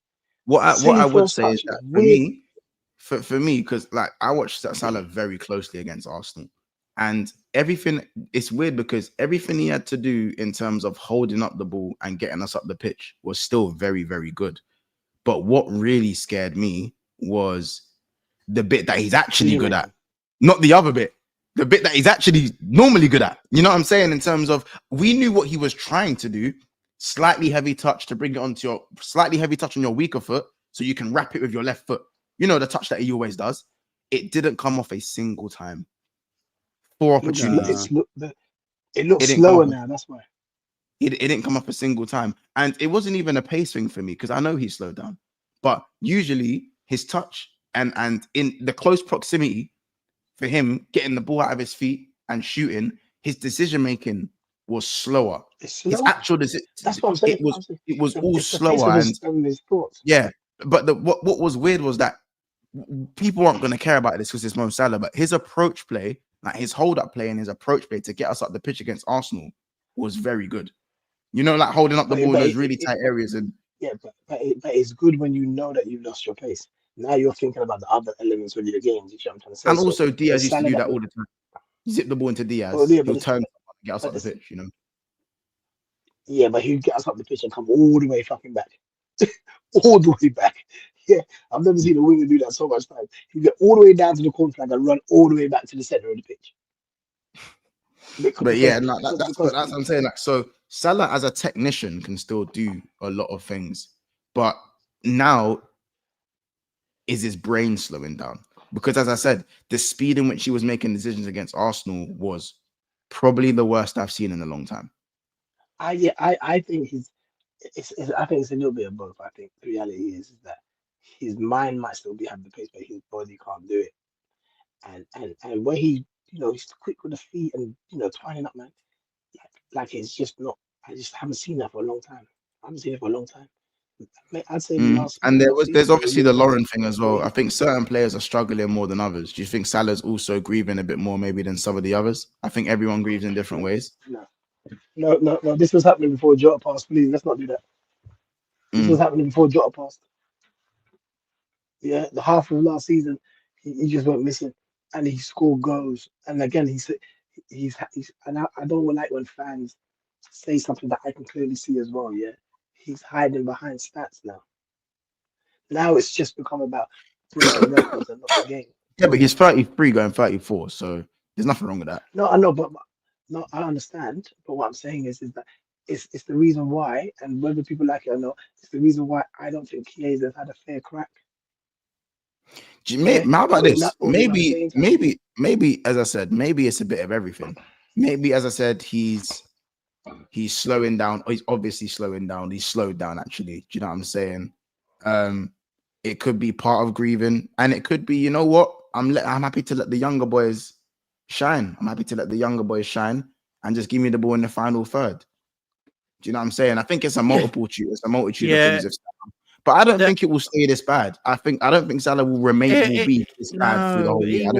What I would say is that for me, because like I watched Salah very closely against Arsenal, and everything, it's weird because everything he had to do in terms of holding up the ball and getting us up the pitch was still very, very good. But what really scared me was the bit that he's actually good at, not the other bit. The bit that he's actually normally good at. You know what I'm saying? In terms of, we knew what he was trying to do. Slightly heavy touch to bring it onto your slightly heavy touch on your weaker foot so you can wrap it with your left foot. You know, the touch that he always does. It didn't come off a single time. 4 opportunities. It looks slower now. That's why. It didn't come up a single time. And it wasn't even a pace thing for me because I know he slowed down. But usually his touch and in the close proximity for him getting the ball out of his feet and shooting, his decision making was slower. His actual decision. That's what I'm saying. It was all slower and his thoughts. Yeah. But what was weird was that people aren't going to care about this because it's Mo Salah, but his approach play, like his hold-up play and his approach play to get us up the pitch against Arsenal was very good. You know, like holding up the ball in those really tight areas. And yeah, but it's good when you know that you've lost your pace. Now you're thinking about the other elements of your game. You know what I'm trying to say? And also Diaz used to do that all the time. Zip the ball into Diaz. He'll turn and get us up the pitch, you know. Yeah, but he'd get us up the pitch and come all the way fucking back. All the way back. Yeah, I've never seen a winger do that so much time. He'd get all the way down to the corner flag and run all the way back to the center of the pitch. But yeah, no, that's what I'm saying. Like, so Salah as a technician can still do a lot of things, but now is his brain slowing down? Because as I said, the speed in which he was making decisions against Arsenal was probably the worst I've seen in a long time. I think I think it's a little bit of both. I think the reality is that his mind might still have the pace, but his body can't do it. And when he, he's quick with the feet and twining up, man. Like it's just not. I just haven't seen that for a long time. I'd say and there's obviously the Lauren thing as well. I think certain players are struggling more than others. Do you think Salah's also grieving a bit more maybe than some of the others? I think everyone grieves in different ways. No. This was happening before Jota passed. Please, let's not do that. This was happening before Jota passed. Yeah, the half of last season, he just went missing, and he scored goals. And again, he's and I don't like when fans say something that I can clearly see as well. Yeah, he's hiding behind stats now. Now it's just become about breaking records and not the game. Yeah, but he's 33 going 34, so there's nothing wrong with that. No, I know, but no, I understand. But what I'm saying is that it's the reason why, and whether people like it or not, it's the reason why I don't think Chiesa had a fair crack. How about this? Maybe, as I said, maybe it's a bit of everything. Maybe, as I said, he's slowing down. He's obviously slowing down. He's slowed down, actually. Do you know what I'm saying? It could be part of grieving, and it could be, you know what? I'm happy to let the younger boys shine. I'm happy to let the younger boys shine and just give me the ball in the final third. Do you know what I'm saying? I think it's a multitude. It's a multitude of things. But I don't think it will stay this bad. I don't think Salah will be this bad through the whole year.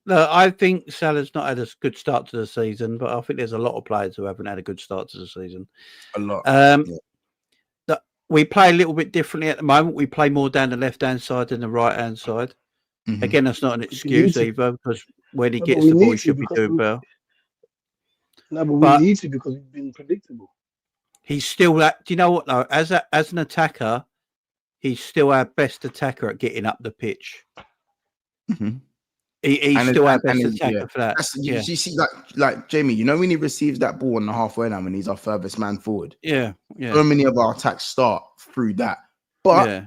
I think Salah's not had a good start to the season, but I think there's a lot of players who haven't had a good start to the season. A lot. We play a little bit differently at the moment. We play more down the left-hand side than the right-hand side. Mm-hmm. Again, that's not an excuse either, because when he gets the ball, he should be doing well. No, but we need to because we've been predictable. He's still do you know what though? As an attacker, he's still our best attacker at getting up the pitch. Mm-hmm. He's still our best attacker for that. You see, like Jamie, when he receives that ball on the halfway line when he's our furthest man forward. Yeah. So many of our attacks start through that. But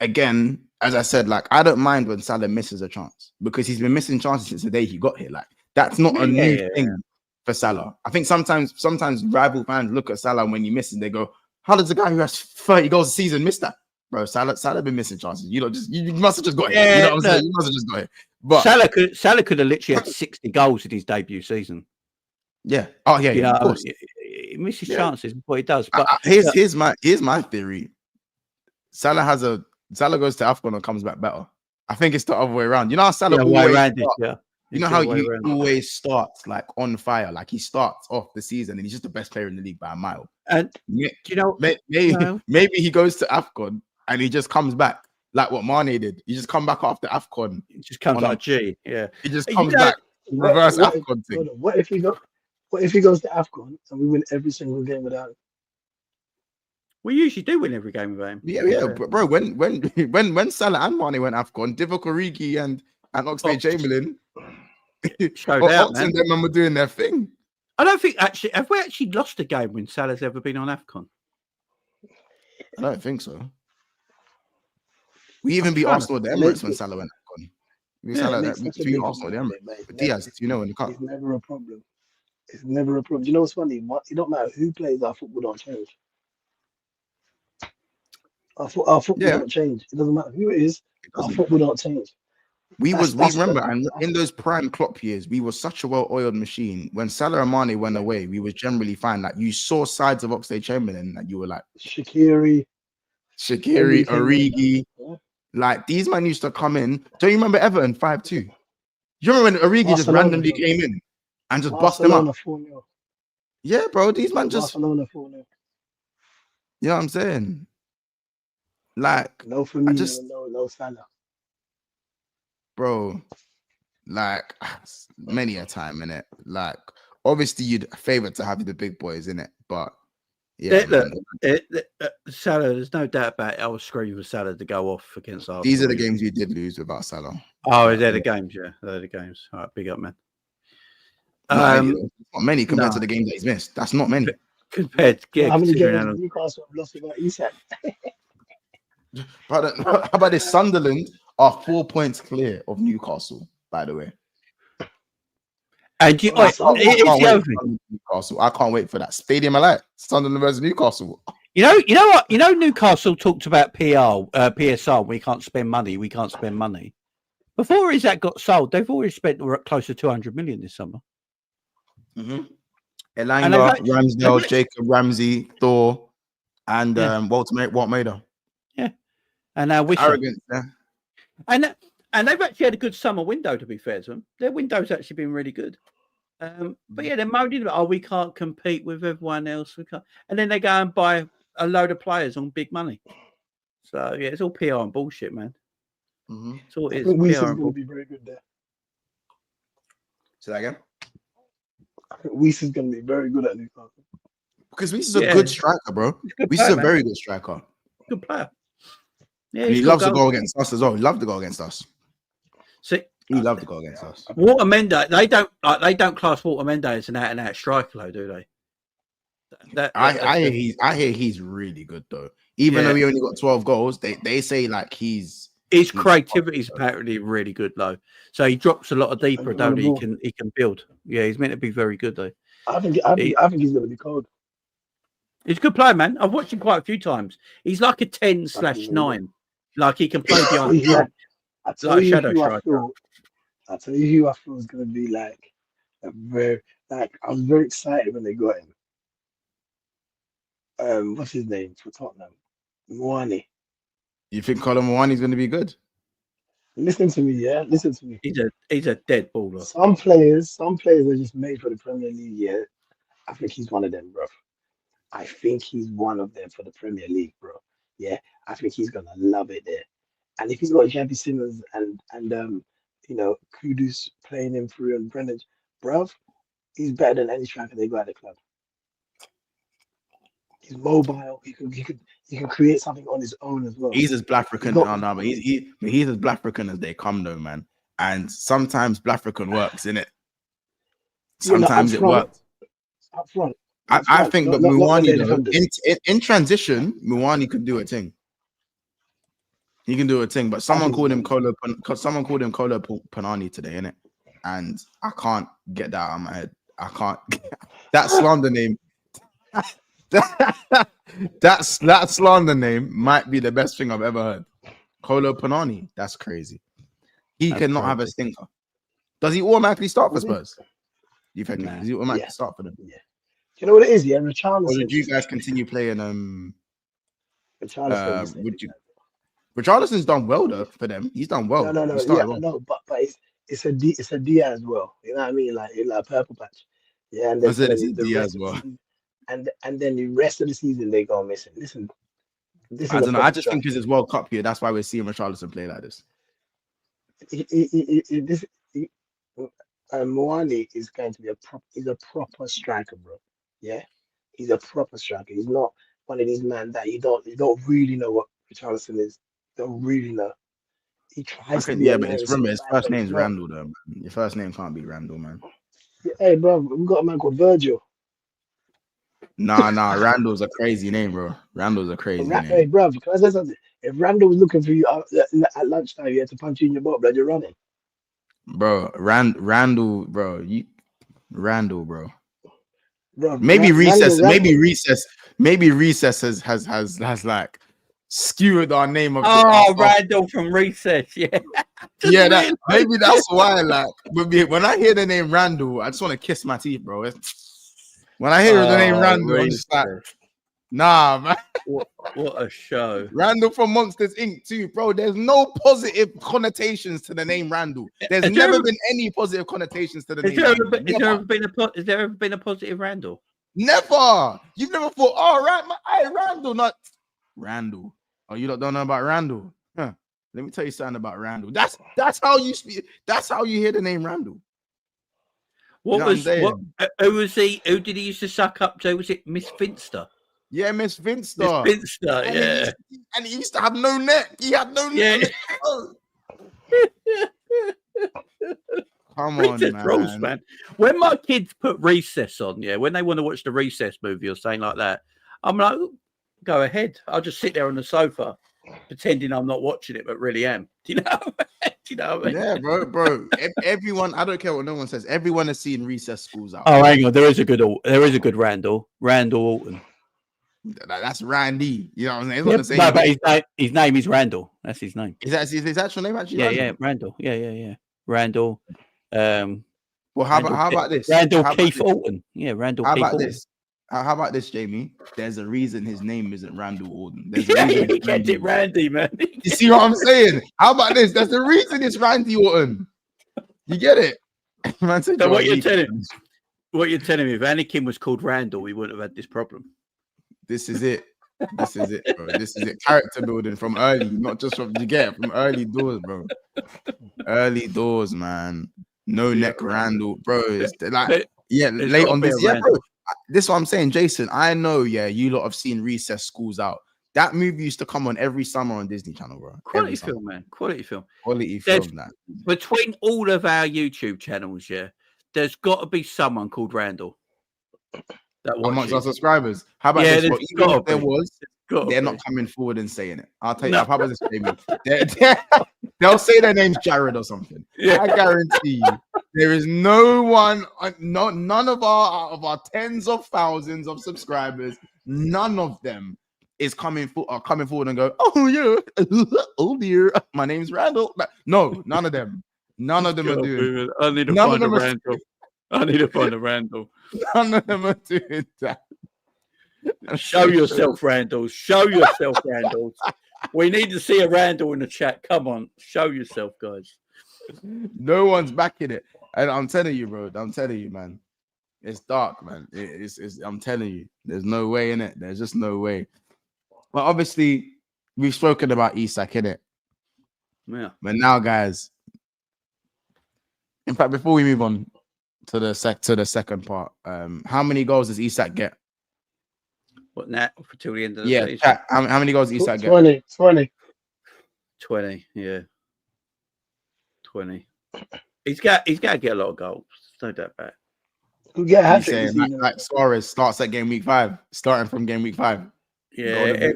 again, as I said, like I don't mind when Salah misses a chance because he's been missing chances since the day he got here. Like that's not a new thing for Salah. I think sometimes rival fans look at Salah when he misses, they go, How does a guy who has 30 goals a season miss that? Bro, Salah been missing chances. You must have just got it. You know what I'm saying? You must have just got it. But Salah could have literally had 60 goals in his debut season. Yeah. Oh yeah, of course. He misses chances before he does. But here's my theory. Salah goes to AFCON and comes back better. I think it's the other way around. You know how Salah you know how he always starts like on fire, like he starts off the season and he's just the best player in the league by a mile. And maybe he goes to AFCON and he just comes back like what Mane did. He just come back after AFCON. He just comes like a G. Yeah, he just comes back. Reverse AFCON thing. What if he goes to AFCON and we win every single game without him? We usually do win every game without him. Yeah. Bro, when Salah and Mane went AFCON, Divock Origi and Oxlade-Chamberlain showed out, man. Them were doing their thing. I don't think have we actually lost a game when Salah's ever been on AFCON? I don't think so. We even beat Arsenal at the Emirates when Salah went AFCON. We beat Arsenal at the Emirates. But Diaz, in the cup. It's never a problem. It's never a problem. You know what's funny? It don't matter who plays, our football don't change. Our football don't change. It doesn't matter who it is. Our football don't change. We remember, and in those prime Klopp years, we were such a well-oiled machine. When Salah and Mane went away, we was generally fine. Like you saw sides of Oxlade-Chamberlain that you were like Shaqiri, Origi. Like these men used to come in. Don't you remember Everton 5-2? You remember when Origi just randomly came in and just bust them up? 4-0. Yeah, bro. These men just. Barcelona 4-0. You know what I'm saying? Like no for me. No Salah. Bro, like many a time in it. Like obviously you'd favor to have the big boys in it, but yeah. Salah, there's no doubt about it. I was screaming for Salah to go off against Arsenal. These are the games you did lose without Salah. Oh, they're the games, yeah. They're the games. All right, big up, man. Not many compared to the games that he's missed. That's not many. Compared, yeah. How many games did Newcastle have lost without Isak? How about this? Sunderland are 4 points clear of Newcastle, by the way. And Newcastle. I can't wait for that. Stadium Alight, Sunderland versus Newcastle. You know what? You know, Newcastle talked about PSR. We can't spend money. Before Isak got sold, they've already spent close to 200 million this summer. Mm-hmm. Elanga, Ramsdale, Jacob Ramsey, Thor, and Walt Maida. Yeah, and now arrogant. Yeah. And they've actually had a good summer window, to be fair to them. Their window's actually been really good. But yeah, they're moaning about, we can't compete with everyone else. We can't. And then they go and buy a load of players on big money. So yeah, it's all PR and bullshit, man. Mm-hmm. It's all it is. PR and bullshit. Be very good there. Say that again. I think Weiss is going to be very good at Newcastle. Because Weiss is a good striker, bro. Weiss is a very good striker. Good player. Yeah, he loves to go against us as well. He loves to go against us. See, he loves to go against us. Watermenda, they don't class Watermenda as an out-and-out striker, though, do they? I hear he's really good though. Even though he only got 12 goals, they say like his creativity is apparently really good though. So he drops a lot of deeper, don't he? He can build. Yeah, he's meant to be very good though. I think he's going to be cold. He's a good player, man. I've watched him quite a few times. He's like a 10/9. Like he can play behind. I tell you who I feel is going to be like a very I was very excited when they got him. What's his name for Tottenham? Moani. You think Colin Moani's going to be good? Listen to me, yeah. Listen to me. He's a dead baller. Some players are just made for the Premier League. Yeah, I think he's one of them, bro. I think he's one of them for the Premier League, bro. Yeah, I think he's gonna love it there. And if he's got Xavi Simons and Kudus playing him through and Brennan, bruv, he's better than any striker they got at the club. He's mobile. He can create something on his own as well. He's as Blafrican, but he's as Blafrican as they come, though, man. And sometimes Blafrican works, innit? Sometimes it works. Up front. I think that Muani, in transition, Muani could do a thing. He can do a thing, but someone called him Kolo Panani today, innit? And I can't get that out of my head. I can't. That slander name. That slander name might be the best thing I've ever heard. Kolo Panani. That's crazy. He cannot have a stinker. Does he automatically start for Spurs? You think? Nah. Does he automatically start for them? Yeah. Do you know what it is? Yeah, Richarlison. Or did you guys continue playing? Richarlison. Would you? Richarlison's done well though for them. He's done well. No. Yeah, well. No, but it's a Diaz as well. You know what I mean? Like purple patch. Yeah, and then the rest of the season, and then the rest of the season they go missing. Listen, I don't know. I just think because it's World Cup here, that's why we're seeing Richarlison play like this. Moani is going to be he's a proper striker, bro. Yeah, he's a proper striker. He's not one of these men that you don't really know what Richarlison is. You don't really know. He tries to be. Yeah, but his first name's Randall, though. Man. Your first name can't be Randall, man. Hey, bro, we've got a man called Virgil. Nah, Randall's a crazy name, bro. Randall's a crazy name. Hey, bro, can I say something? If Randall was looking for you at lunchtime, you had to punch you in your butt, blood, you're running. Bro, Randall, bro. Randall, bro. Maybe recess has like skewered our name of Randall from Recess, yeah. Yeah, maybe that's why. Like when I hear the name Randall, I just want to kiss my teeth, bro. When I hear the name Randall, I'm just like, nah, man. What a show. Randall from Monsters Inc. too, bro. There's no positive connotations to the name Randall. There's never been any positive connotations to the name. Has there ever been a positive Randall? Never. You've never thought, oh, right, Randall, not Randall. Oh, you don't know about Randall? Huh. Let me tell you something about Randall. That's how you speak. That's how you hear the name Randall. Who was he? Who did he used to suck up to? Was it Miss Finster? Yeah, Miss Finster. Yeah. And he used to have no neck. He had no neck. Come on, man. When my kids put Recess on, when they want to watch the Recess movie or something like that, I'm like, go ahead. I'll just sit there on the sofa, pretending I'm not watching it, but really am. Do you know? Do you know what I mean? Yeah, bro. Everyone, I don't care what no one says. Everyone has seen Recess Schools Out. Oh, hang on. There is a good Randall Alton. That's Randy. You know what I'm saying? It's not the same. But his name is Randall. That's his name. Is that his actual name actually? Yeah, Randall. Yeah. Randall. Well, how about this? Randall Keith Alton. Yeah, Randall. How Keith about Alton. this? How about this, Jamie? There's a reason his name isn't Randall Alton. There's a reason he kept it Randy, man. You see what I'm saying? How about this? There's the reason it's Randy Alton. You get it? Man, so what you're telling me, if Anakin was called Randall, we wouldn't have had this problem. This is it. This is it, bro. This is it. Character building from early, not just from from early doors, bro. Early doors, man. No neck Randall, bro. It's like late on this. Yeah, bro. This is what I'm saying, Jason. I know, you lot have seen Recess Schools Out. That movie used to come on every summer on Disney Channel, bro. Quality film, man. Quality film. That. Between all of our YouTube channels, there's got to be someone called Randall. Amongst our subscribers. How about this? Well, even if there was, they're not coming forward and saying it. I'll tell you. How about this, Jamie? They'll say their name's Jared or something. Yeah. I guarantee you, there is no one, none of our tens of thousands of subscribers, none of them is coming forward and go, oh yeah, oh dear, my name's Randall. No, none of them. None of them are doing. I need to find a Randall. I need to find a Randall. None of them are doing that. Show yourself, Randall. Show yourself, Randall. We need to see a Randall in the chat. Come on, show yourself, guys. No one's backing it, and I'm telling you, bro. I'm telling you, man. It's dark, man. It's I'm telling you, there's no way in it. There's just no way. But obviously, we've spoken about Isak, in it. Yeah. But now, guys. In fact, before we move on to the second part, how many goals does Isak get? What now? Till the end of the season? Yeah. How many goals does Isak get? 20. 20. Yeah. 20. He's got to get a lot of goals. No doubt about it. Like Suarez starts at game week 5, starting from game week 5. Yeah,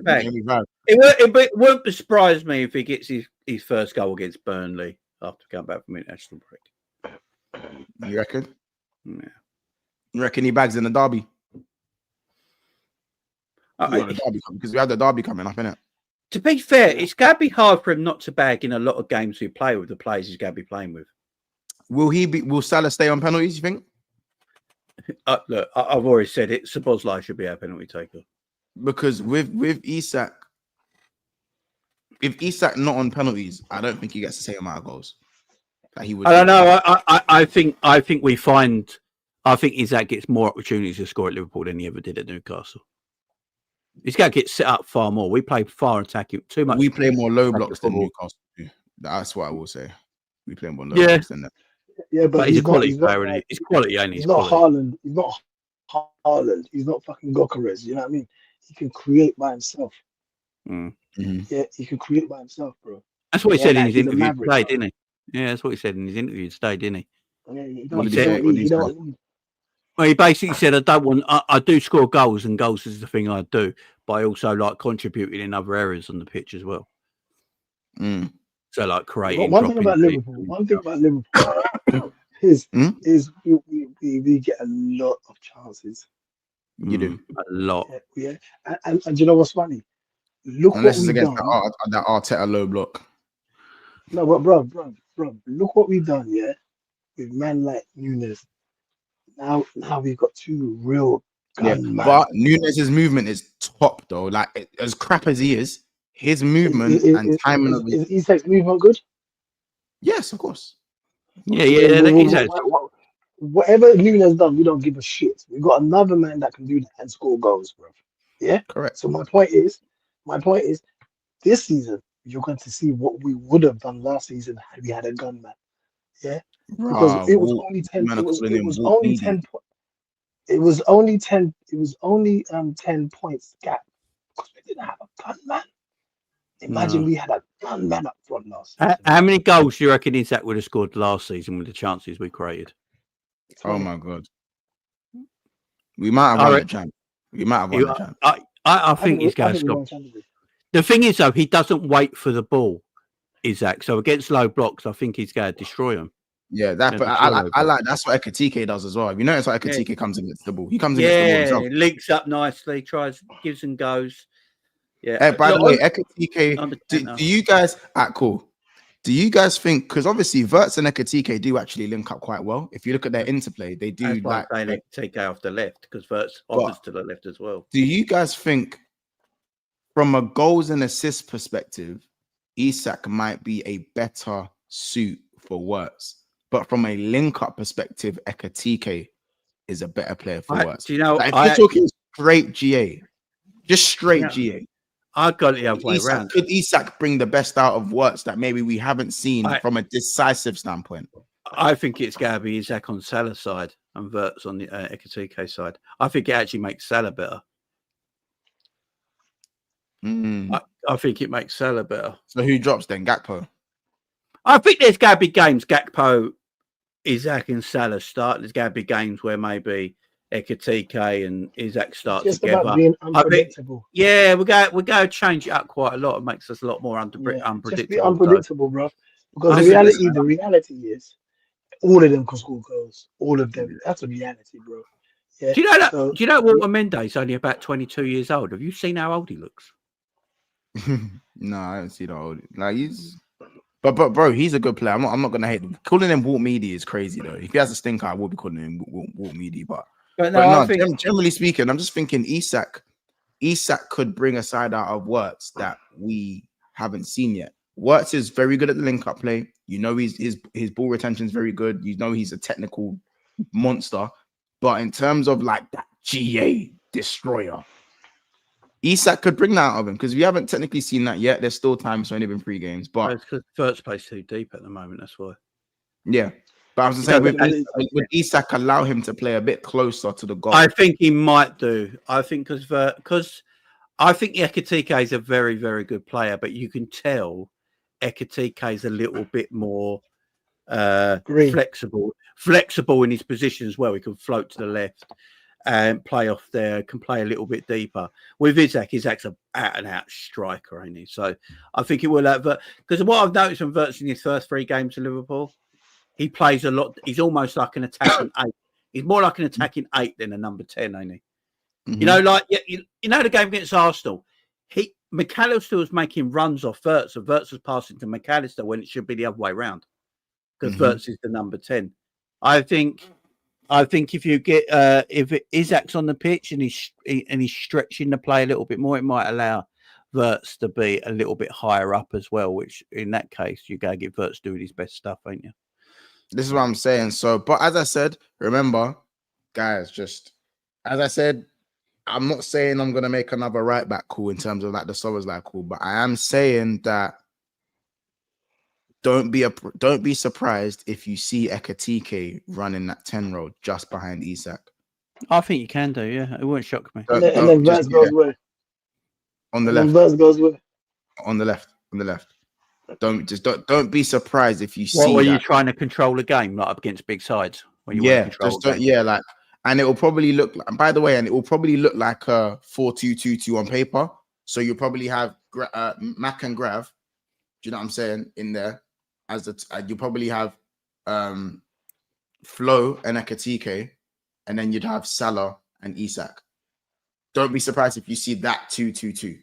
it won't surprise me if he gets his first goal against Burnley after coming back from international break. You reckon? Yeah. You reckon he bags in the derby? Because we have the derby coming up, innit? To be fair, it's going to be hard for him not to bag in a lot of games we play with the players he's going to be playing with. Will Salah stay on penalties, you think? Look, I've already said it. Szoboszlai should be our penalty taker. Because with Isak, if Isak not on penalties, I don't think he gets the same amount of goals that he would. I don't know. I think Isak gets more opportunities to score at Liverpool than he ever did at Newcastle. He's got to get set up far more. We play far attacking too much. We play more low blocks than Newcastle. That's what I will say. We play more low blocks than that. Yeah, but he's a quality player. He's quality, ain't he? He's not Haaland. He's not Haaland. He's not fucking Gokares. You know what I mean? He can create by himself. Mm-hmm. Yeah, he can create by himself, bro. That's what he said in his interview today, didn't he? Yeah, that's what he said in his interview today, didn't he? Yeah, Well, he basically said, I do score goals, and goals is the thing I do, but I also like contributing in other areas on the pitch as well. Mm. So, like creating. One thing about Liverpool is we get a lot of chances. You do a lot. Yeah. And you know what's funny? Look Unless what we've done. That Arteta low block. No, but bro, look what we've done, yeah, with men like Nunes. Now we've got two real gunmen. But Nunes' movement is top though. Like as crap as he is, his movement and timing of is Isak's movement good? Yes, of course. Yeah. Whatever Nunes done, we don't give a shit. We've got another man that can do that and score goals, bro. Yeah, correct. So my point is, this season you're going to see what we would have done last season had we had a gunman. Yeah, because it was only 10. It was only 10 points gap because we didn't have a gunman. Imagine we had a gunman up front last season. How many goals do you reckon Isak would have scored last season with the chances we created? Oh my god, we might have won the champ. We might have won the champ. I think he's going to score. The thing is, though, he doesn't wait for the ball, Isak. So against low blocks, I think he's going to destroy them. Yeah, that. But I like that's what Ekatike does as well. Have you noticed what Ekatike comes and gets the ball? He comes and gets the ball. Yeah, links up nicely, gives and goes. Yeah. Hey, by the way, Ekatike, do you guys? Cool. Do you guys think? Because obviously, Wirtz and Ekatike do actually link up quite well. If you look at their interplay, they do. That's why they take off the left because Wirtz offers to the left as well. Do you guys think? From a goals and assists perspective, Isak might be a better suit for Wirtz. But from a link-up perspective, Ekatike is a better player for Wirtz. Do you know, if you're talking straight GA, just straight GA. I got it the other way around. Could Isak bring the best out of Wirtz that maybe we haven't seen from a decisive standpoint? I think it's going to be Isak on Salah's side and Wirtz on the Ekatike side. I think it actually makes Salah better. I think it makes Salah better. So who drops then? Gakpo? I think there's going to be games Gakpo, Isak and Salah start. There's going to be games where maybe Ekatike and Isak start just together. About being unpredictable. We're going to change it up quite a lot. It makes us a lot more unpredictable. Just be unpredictable, bro. Because the reality is all of them can score goals. All of them. That's a reality, bro. Yeah. Do you know that? Do you know Walter Mendes only about 22 years old? Have you seen how old he looks? No, I don't see that old. Like but bro, he's a good player. I'm not gonna hate him. Calling him Walt Meady is crazy though. If he has a stinker, I will be calling him Walt Meady. But generally speaking, I'm just thinking Isak could bring a side out of Wirtz that we haven't seen yet. Wirtz is very good at the link-up play. You know, his ball retention is very good. You know, he's a technical monster. But in terms of like that GA destroyer, Isak could bring that out of him because we haven't technically seen that yet. There's still time, so only been 3 games. But it's because Wirtz plays too deep at the moment. That's why. Yeah, but I was saying, would Isak allow him to play a bit closer to the goal? I think he might do. I think because I think Ekatike is a very, very good player, but you can tell Ekatike is a little bit more flexible in his position as well. He can float to the left and play off there, can play a little bit deeper. With Isak's an out-and-out striker, ain't he? So I think it will have... Because what I've noticed from Wirtz in his first 3 games to Liverpool, he plays a lot... He's almost like an attacking 8. He's more like an attacking 8 than a number 10, ain't he? You know, like you know the game against Arsenal. McAllister was making runs off Wirtz, and Wirtz was passing to McAllister when it should be the other way around, because Wirtz is the number 10. I think if you get if Isak's on the pitch and he's stretching the play a little bit more, it might allow Wirtz to be a little bit higher up as well. Which in that case, you gotta get Wirtz doing his best stuff, ain't you? This is what I'm saying. So, but as I said, remember, guys, just as I said, I'm not saying I'm gonna make another right back call in terms of like the Soboslai call, but I am saying that don't be surprised if you see Ekatike running that 10 role just behind Isak. I think you can do, yeah. It won't shock me. And then Wirtz goes where? On the left. Wirtz goes where? On the left. On the left. Don't be surprised if you see. What were you trying to control a game like up against big sides? When you like, and it will probably look like, by the way, and it will probably look like a 4-2-2-2 on paper. So you'll probably have Mac and Grav, do you know what I'm saying, in there as you probably have Flo and Ekatike, and then you'd have Salah and Isak. Don't be surprised if you see that 2-2-2.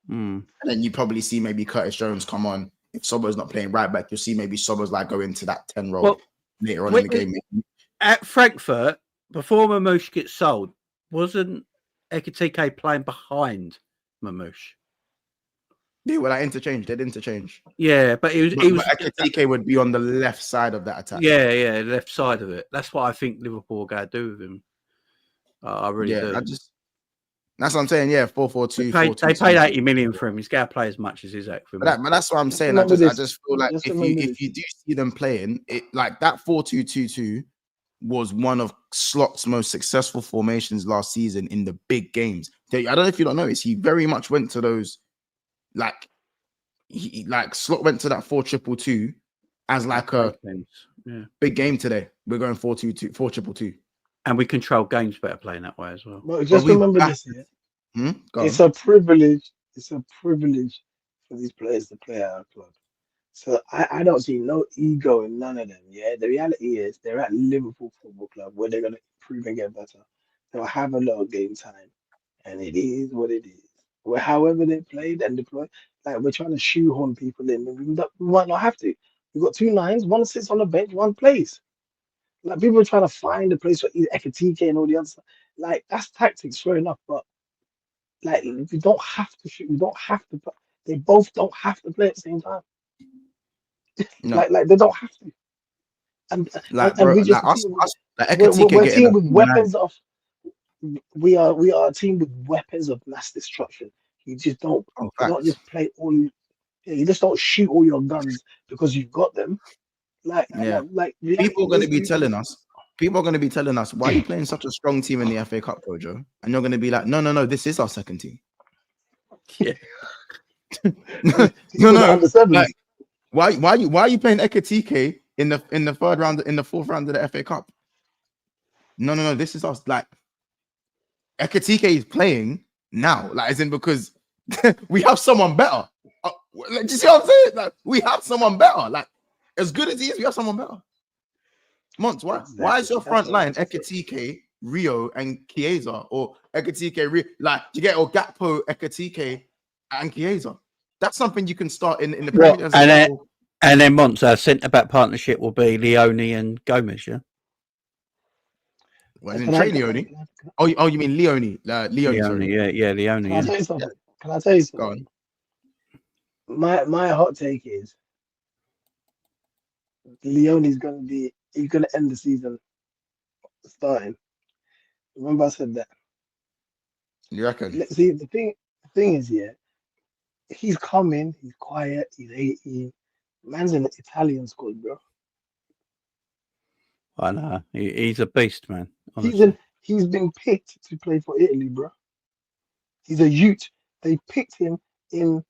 And then you probably see maybe Curtis Jones come on. If Sobo's not playing right back, you'll see maybe Sobo's like go into that 10 role later on in the game. At Frankfurt, before Mamouche gets sold, wasn't Ekatike playing behind Mamouche? They were like interchange. They'd interchange. Yeah, but he was Ekatike would be on the left side of that attack. Yeah, left side of it. That's what I think Liverpool are going to do with him. I really do. That's what I'm saying. Yeah, 4-4-2. They paid 80 million for him. He's got to play as much as Isak for him. But that's what I'm saying. I just feel like if you do see them playing it, like that 4-2-2-2 was one of Slot's most successful formations last season in the big games. I don't know if you don't notice, he very much went to those. Like Slot went to that 4-2-2-2 as like a big game today. We're going 4-2-2, 4-2-2-2. And we control games better playing that way as well. Well, just remember this here. It's a privilege. It's a privilege for these players to play at our club. So I don't see no ego in none of them. Yeah, the reality is they're at Liverpool Football Club where they're going to improve and get better. They'll have a lot of game time, and it is what it is. Where however they played and deployed, like we're trying to shoehorn people in, we might not have to. We've got 2 nines, one sits on the bench, one plays. Like people are trying to find a place for Ekatike and all the other stuff. Like that's tactics, fair enough, but like you don't have to shoot. You don't have to. They both don't have to play at the same time. No. like they don't have to. And we just we're a team with weapons of. We are a team with weapons of mass destruction. You just don't. You don't just play all. You just don't shoot all your guns because you've got them. People are going to be telling us. People are going to be telling us, why are you playing such a strong team in the FA Cup, bro, Joe? And you're going to be like, no, this is our second team. Yeah. no. Like, why are you playing Ekatike in the third round, in the fourth round of the FA Cup? No, this is us. Like, Ekatike is playing now, like, as in because we have someone better. Do you see what I'm saying? Like, we have someone better. Like, as good as he is, we have someone better. Mons, why is your front line Ekatike, Rio, and Chiesa, or Ekatike, Rio, like you get or Gakpo, Ekatike, and Chiesa? That's something you can start in the Premier League. And then Mons, our centre back partnership will be Leone and Gomez, yeah. Well, in Trey Leone. Oh, you mean Leone? Leone, sorry. Yeah, Leone. Can I tell you something? Can I tell you something? Go on. My hot take is Leone's he's gonna end the season starting. Remember I said that. You reckon? See, the thing is, yeah, he's coming, he's quiet, he's 18. Man's in the Italian squad, bro. I know. He's a beast, man. Honestly. He's been picked to play for Italy, bro. He's a youth. They picked him in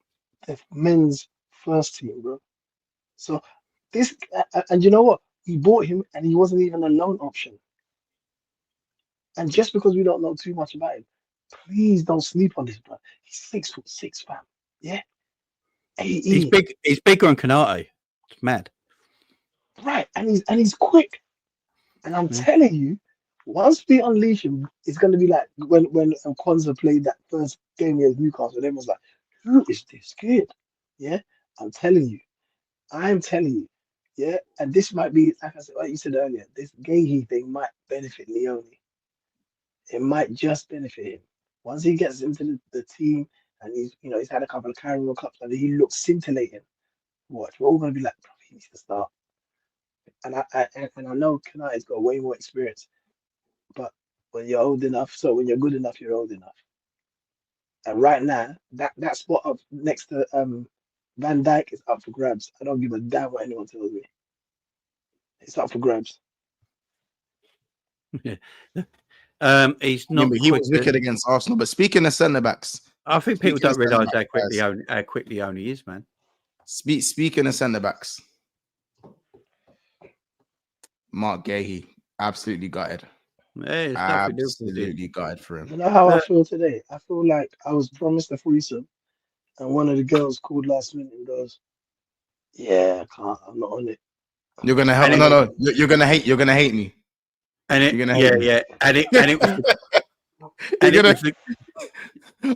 the men's first team, bro. So this, and you know what? We bought him, and he wasn't even a loan option. And just because we don't know too much about him, please don't sleep on this, bro. He's 6'6", fam. Yeah. He's big. He's bigger than Canate. It's mad. Right, and he's quick. And I'm telling you, Once we unleash him, it's going to be like when Kwanzaa played that first game against Newcastle. Everyone was like, "Who is this kid?" Yeah, I'm telling you. Yeah, and this might be like I said, like you said earlier. This Guehi thing might benefit Leone. It might just benefit him once he gets into the team, and he's had a couple of Carabao Cups and he looks scintillating. Watch, we're all going to be like, "Bro, he needs to start." And I know Kanai's got way more experience. But when you're old enough, so when you're good enough, you're old enough. And right now, that spot up next to Van Dijk is up for grabs. I don't give a damn what anyone tells me. It's up for grabs. He's not. He was wicked against Arsenal. But speaking of centre backs, I think people don't realise how quickly only is, man. Speaking of centre backs, Marc Guehi absolutely gutted. Yeah, absolutely gutted for him. You know how I feel today? I feel like I was promised a threesome, and one of the girls called last minute and goes, "Yeah, I can't. I'm not on it." You're gonna help? No. You're gonna hate. You're gonna hate me. And it, you're gonna hate me. Yeah. And it was.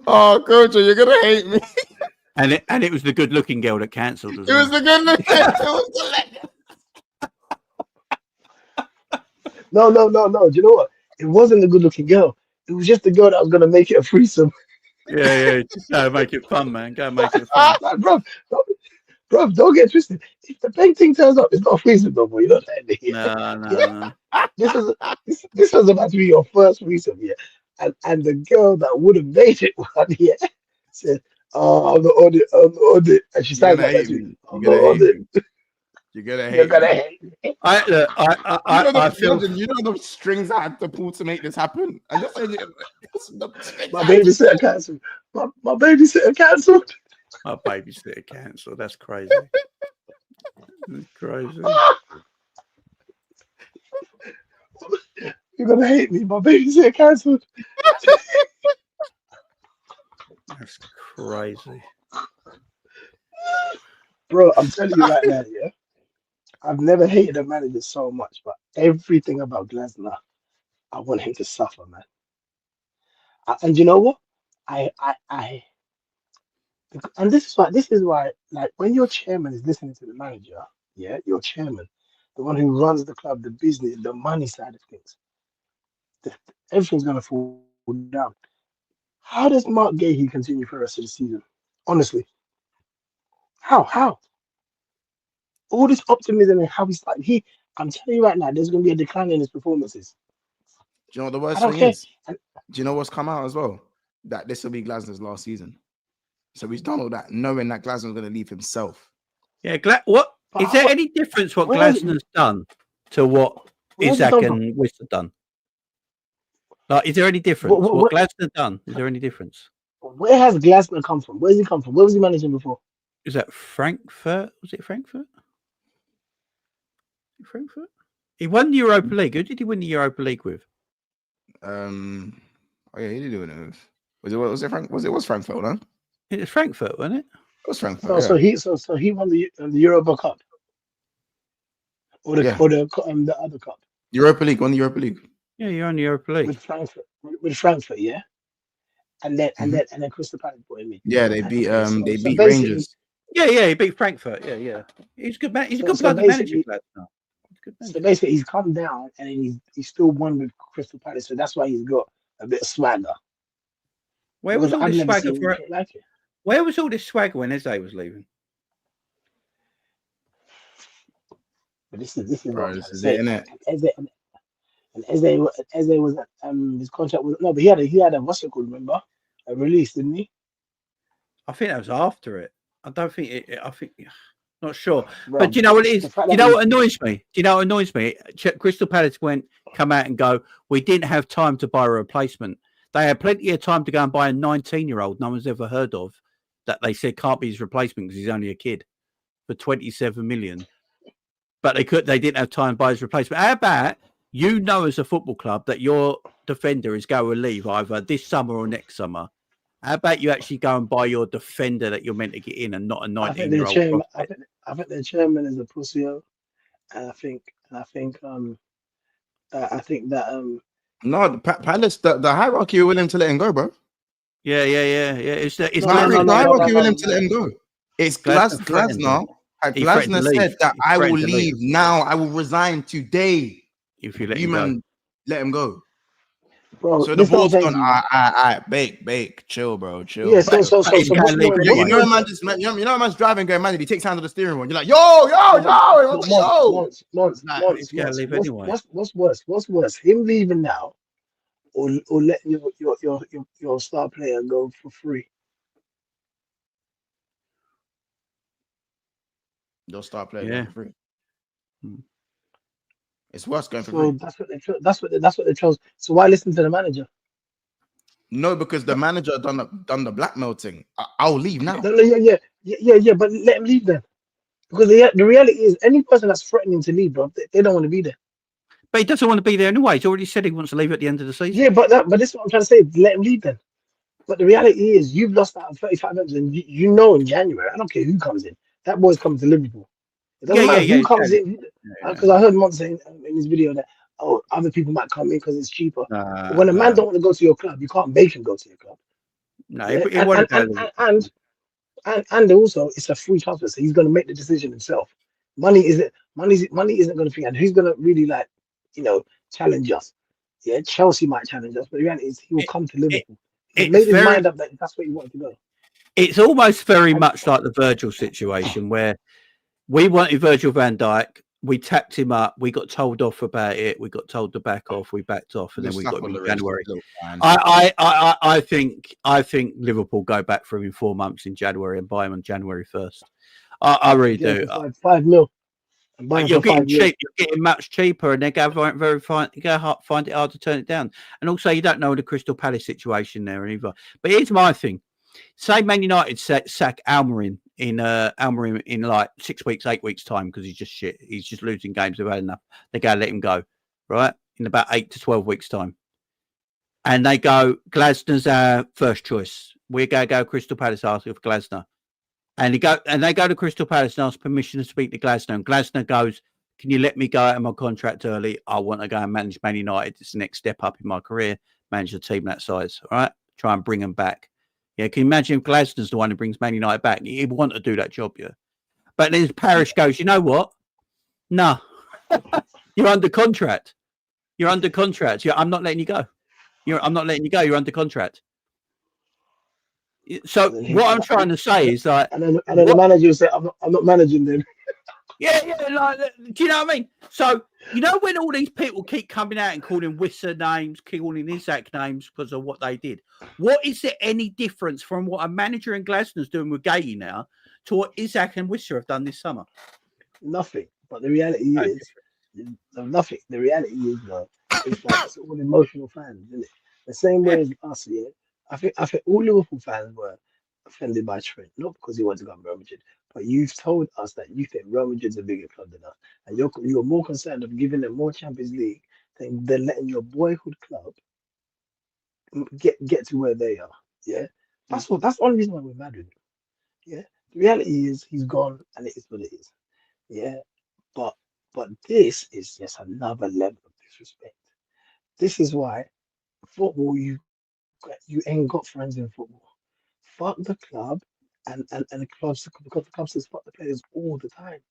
Oh, coach, you're gonna hate me. And it was the good-looking girl that cancelled. It was the good-looking. No. Do you know what? It wasn't the good-looking girl. It was just the girl that was gonna make it a threesome. Yeah. Just go make it fun, man. Go make it fun. Like, bro, don't get twisted. If the big thing turns up, it's not a threesome no more. You know what I'm saying? No. This was about to be your first threesome, yeah. And the girl that would have made it one, yeah, said, "Oh, I'm not on it. And she started like that to me. I'm not on it. You're gonna hate me. I feel you know the strings I had to pull to make this happen. And my babysitter cancelled. My babysitter cancelled. My babysitter cancelled. That's crazy. That's crazy. You're gonna hate me. My babysitter cancelled. That's crazy. Bro, I'm telling you right now, yeah. I've never hated a manager so much, but everything about Glasner, I want him to suffer, man. And you know what? And this is why, like, when your chairman is listening to the manager, yeah, your chairman, the one who runs the club, the business, the money side of things, everything's gonna fall down. How does Marc Guehi continue for the rest of the season? Honestly, how? All this optimism and how he's starting. I'm telling you right now, there's gonna be a decline in his performances. Do you know what the worst thing is? Do you know what's come out as well? That this will be Glasner's last season. So he's done all that, knowing that Glasner's going to leave himself. Yeah, what is there any difference what Glasner's done to what Isak and Wiss have done? Like, is there any difference? What Glasner's done? Is there any difference? Where has Glasner come from? Where does he come from? Where was he managing before? Is that Frankfurt? Was it Frankfurt? Frankfurt? He won the Europa League. Who did he win the Europa League with? Oh yeah, he did do it with. Was it Frankfurt, no? It was Frankfurt, wasn't it? It was Frankfurt. So he won the Europa Cup, or the other cup. Europa League, won the Europa League. Yeah, you're on the Europa League with Frankfurt, yeah. And then Crystal Palace brought him in. Yeah, they beat Rangers. Yeah, he beat Frankfurt. Yeah. He's good man. He's a good bloody manager. So basically, he's come down and he still won with Crystal Palace. So that's why he's got a bit of swagger. Where was all this swagger for? Where was all this swagger when Eze was leaving? But this is right, this is it, innit? Eze was his contract was but he had a what's it called? Remember, a release, didn't he? I think that was after it. I don't think it. I think. Not sure, but do you know what it is? Do you know what annoys me? Do you know what annoys me? Crystal Palace come out and go, we didn't have time to buy a replacement. They had plenty of time to go and buy a 19-year-old no one's ever heard of that they said can't be his replacement because he's only a kid for 27 million. But they didn't have time to buy his replacement. How about as a football club that your defender is going to leave either this summer or next summer? How about you actually go and buy your defender that you're meant to get in and not a 19-year-old? I think the chairman is a pussy, and I think that No, Palace, the hierarchy are willing to let him go, bro. Yeah. It's the hierarchy willing to let him go. It's Glasner. Glasner said that I will leave now. I will resign today if you let him go. Let him go. Bro, so the board's gone. I bake, chill, bro, chill. Yeah, so what's more important? You know, man's driving, going, man, he takes hands on the steering wheel. You're like, yo. What's worse? What's worse? Him leaving now, or letting your star player go for free? Your star player going for free. It's worse going for free. That's what they chose. So why listen to the manager? No, because the manager done the blackmail thing. I'll leave now. Yeah. But let him leave then, because the reality is, any person that's threatening to leave, bro, they don't want to be there. But he doesn't want to be there anyway. He's already said he wants to leave at the end of the season. Yeah, but this is what I'm trying to say. Let him leave then. But the reality is, you've lost out on 35 members, and you know in January, I don't care who comes in, that boy's coming to Liverpool. It doesn't matter who comes in, because I heard Marc saying in his video that other people might come in because it's cheaper. But when a man don't want to go to your club, you can't make him go to your club. No, and also it's a free transfer, so he's going to make the decision himself. Money isn't going to think, and who's going to really challenge us? Yeah, Chelsea might challenge us, but the reality is he will come to Liverpool. He made his mind up that that's where he wanted to go. It's almost very much like the Virgil situation, where we wanted Virgil van Dijk. We tapped him up. We got told off about it. We got told to back off. We backed off, and then we got him in January. I think Liverpool go back for him in 4 months in January and buy him on January 1st. I really do. 5 mil. You're getting cheap. You're getting much cheaper, and they're going find it hard to turn it down. And also, you don't know the Crystal Palace situation there either. But here's my thing: say Man United sack Almiron in like 6 weeks, 8 weeks time because he's just shit. He's just losing games. They've had enough. They go let him go, right? In about 8 to 12 weeks time, and they go, Glasner's our first choice. We're going to go Crystal Palace asking for Glasner. And they go to Crystal Palace and ask permission to speak to Glasner. And Glasner goes, can you let me go out of my contract early? I want to go and manage Man United. It's the next step up in my career. Manage a team that size. All right. Try and bring them back. Yeah. Can you imagine if Glasner's the one who brings Man United back? He'd want to do that job. Yeah. But then Parish goes, you know what? No. You're under contract. I'm not letting you go. I'm not letting you go. You're under contract. So what I'm trying to say is like, and then the manager will say, "I'm not managing them." Yeah. Like, do you know what I mean? So you know when all these people keep coming out and calling Wissa names, calling Isak names because of what they did. What is there any difference from what a manager in Glasner's doing with Guehi now to what Isak and Wissa have done this summer? Nothing. But the reality is nothing. The reality is though, it's like it's all emotional fans, isn't it? The same way as us, yeah. I think all Liverpool fans were offended by Trent, not because he wanted to go to Real Madrid, but you've told us that you think Real Madrid's a bigger club than us, and you're more concerned of giving them more Champions League than letting your boyhood club get to where they are. Yeah, that's the only reason why we're mad with him. Yeah, the reality is he's gone, and it is what it is. Yeah, but this is just another level of disrespect. This is why football you ain't got friends in football. Fuck the club and the clubs, because the club says fuck the players all the time.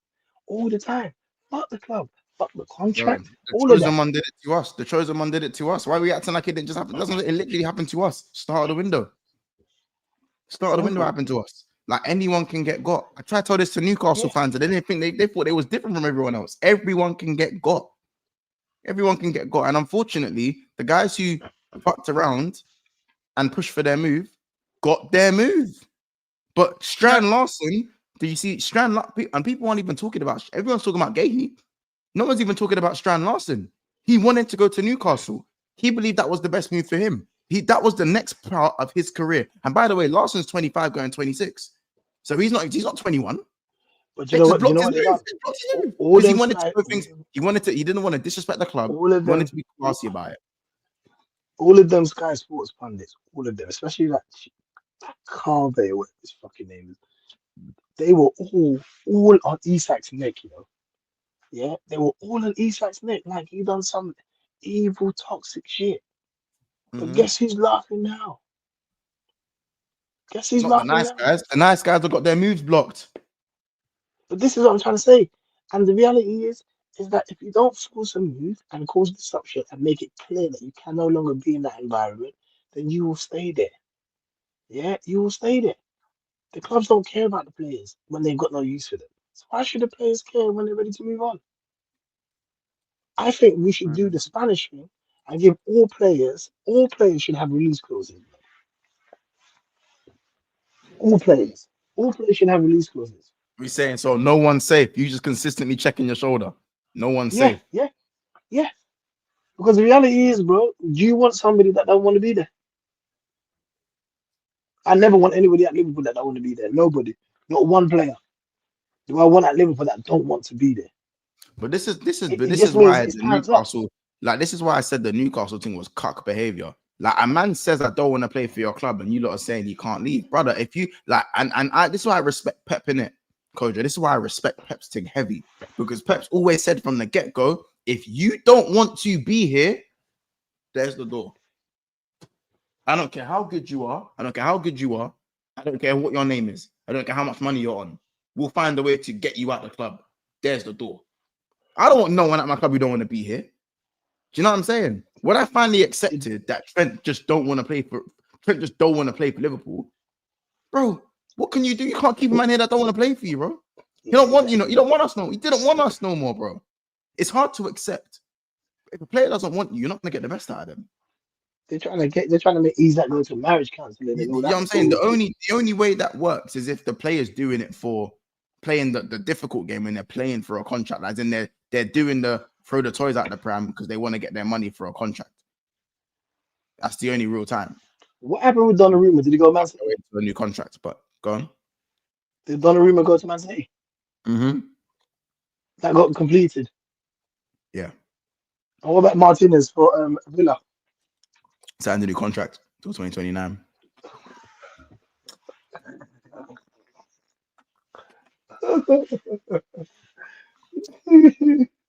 Fuck the club, fuck the contract. The chosen one did it to us. The chosen one did it to us. Why are we acting like it didn't just happen? It literally happened to us. Start of the window happened to us. Like anyone can get got. I tried to tell this to Newcastle fans, and they didn't think they thought it was different from everyone else. Everyone can get got. And unfortunately, the guys who fucked around and pushed for their move got their move. But Strand Larson, do you see Strand? And people aren't even talking about. Everyone's talking about Guehi. No one's even talking about Strand Larson. He wanted to go to Newcastle. He believed that was the best move for him. That was the next part of his career. And by the way, Larson's 25, going 26, so he's not 21. But you know what? Because he wanted to do things. He didn't want to disrespect the club. He wanted to be classy about it. All of them Sky Sports pundits, all of them, especially that Carvey, what his fucking name is, they were all on Isak's neck, you know. Yeah, they were all on Isak's neck, like he done some evil, toxic shit. But Mhm. guess who's laughing now? Guess who's Not the laughing nice now? guys. The nice guys have got their moves blocked. But this is what I'm trying to say. And the reality is that if you don't force a move and cause disruption and make it clear that you can no longer be in that environment, then you will stay there. Yeah, you will stay there. The clubs don't care about the players when they've got no use for them. So why should the players care when they're ready to move on? I think we should do the Spanish thing and give all players should have release clauses. All players. All players should have release clauses. We're saying so no one's safe. You just consistently checking your shoulder. No one's Yeah, safe. yeah. Because the reality is, bro, do you want somebody that don't want to be there? I never want anybody at Liverpool that don't want to be there. Nobody. Not one player. Do I want at Liverpool that don't want to be there? But this is It just means why it's the time's up. Newcastle, like this is why I said the Newcastle thing was cuck behavior. Like a man says I don't want to play for your club, and you lot are saying you can't leave, brother. If you like, and I this is why I respect Pep in it, Kojo. This is why I respect Pep's thing heavy, because Pep's always said from the get go, if you don't want to be here, there's the door. I don't care how good you are. I don't care how good you are. I don't care what your name is. I don't care how much money you're on. We'll find a way to get you out the club. There's the door. I don't want no one at my club who don't want to be here. Do you know what I'm saying? When I finally accepted that Trent just don't want to play for Liverpool, bro, what can you do? You can't keep a man here that don't want to play for you, bro. He don't want you don't want us no. He didn't want us no more, bro. It's hard to accept. If a player doesn't want you, you're not gonna get the best out of them. They're trying to make Isak go to marriage counseling and all You that. know what I'm saying? The only way that works is if the player's doing it for playing the difficult game and they're playing for a contract. As in they're doing the throw the toys out the pram because they want to get their money for a contract. That's the only real time. What happened with Donnarumma? Did he go to Man City? A new contract, but go on. Did Donnarumma go to Man City? Mm-hmm. That got completed. Yeah. And what about Martinez for Villa? Signed a new contract till 2029.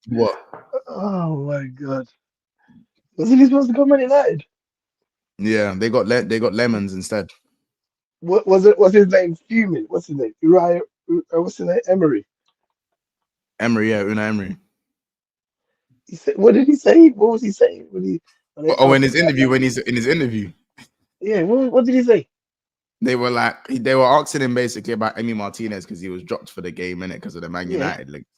What? Oh my god! Wasn't he supposed to come Man United? Yeah, they got lemons instead. What was it? What's his name? Fuming. What's his name? Uriah. What's his name? Emery. Emery, yeah, Unai Emery. He said. What did he say? What was he saying? In his interview. Yeah. What did he say? They were asking him basically about Emi Martinez because he was dropped for the game in it because of the Man United links.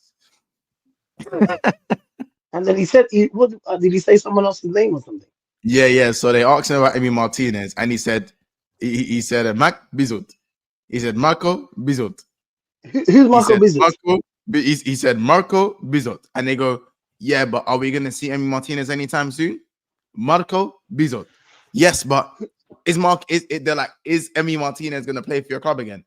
And then he said, "What did he say? Someone else's name or something?" Yeah. So they asked him about Emi Martinez, and he said, he said Mac Bizot. He said Marco Bizot. Who's Marco Bizot? He said Marco Bizot, and they go, yeah, but are we gonna see Emi Martinez anytime soon? Marco Bizot. Yes, but is Emi Martinez gonna play for your club again?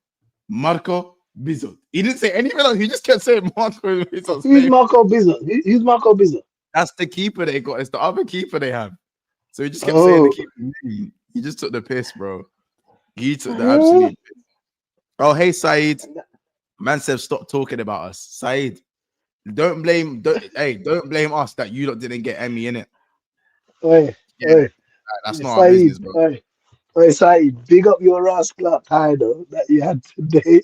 Marco Bizot. He didn't say anything else. He just kept saying Marco Bizot. Who's Marco Bizot? Who's Marco Bizot? That's the keeper they got. It's the other keeper they have. So he just kept saying the keeper name. He just took the piss, bro. He took the absolute piss. Oh, hey, Saeed. Man said stop talking about us. Saeed, don't blame us that you lot didn't get Emmy in it. That's not our business, bro. Hey, Saeed, big up your rascal title that you had today.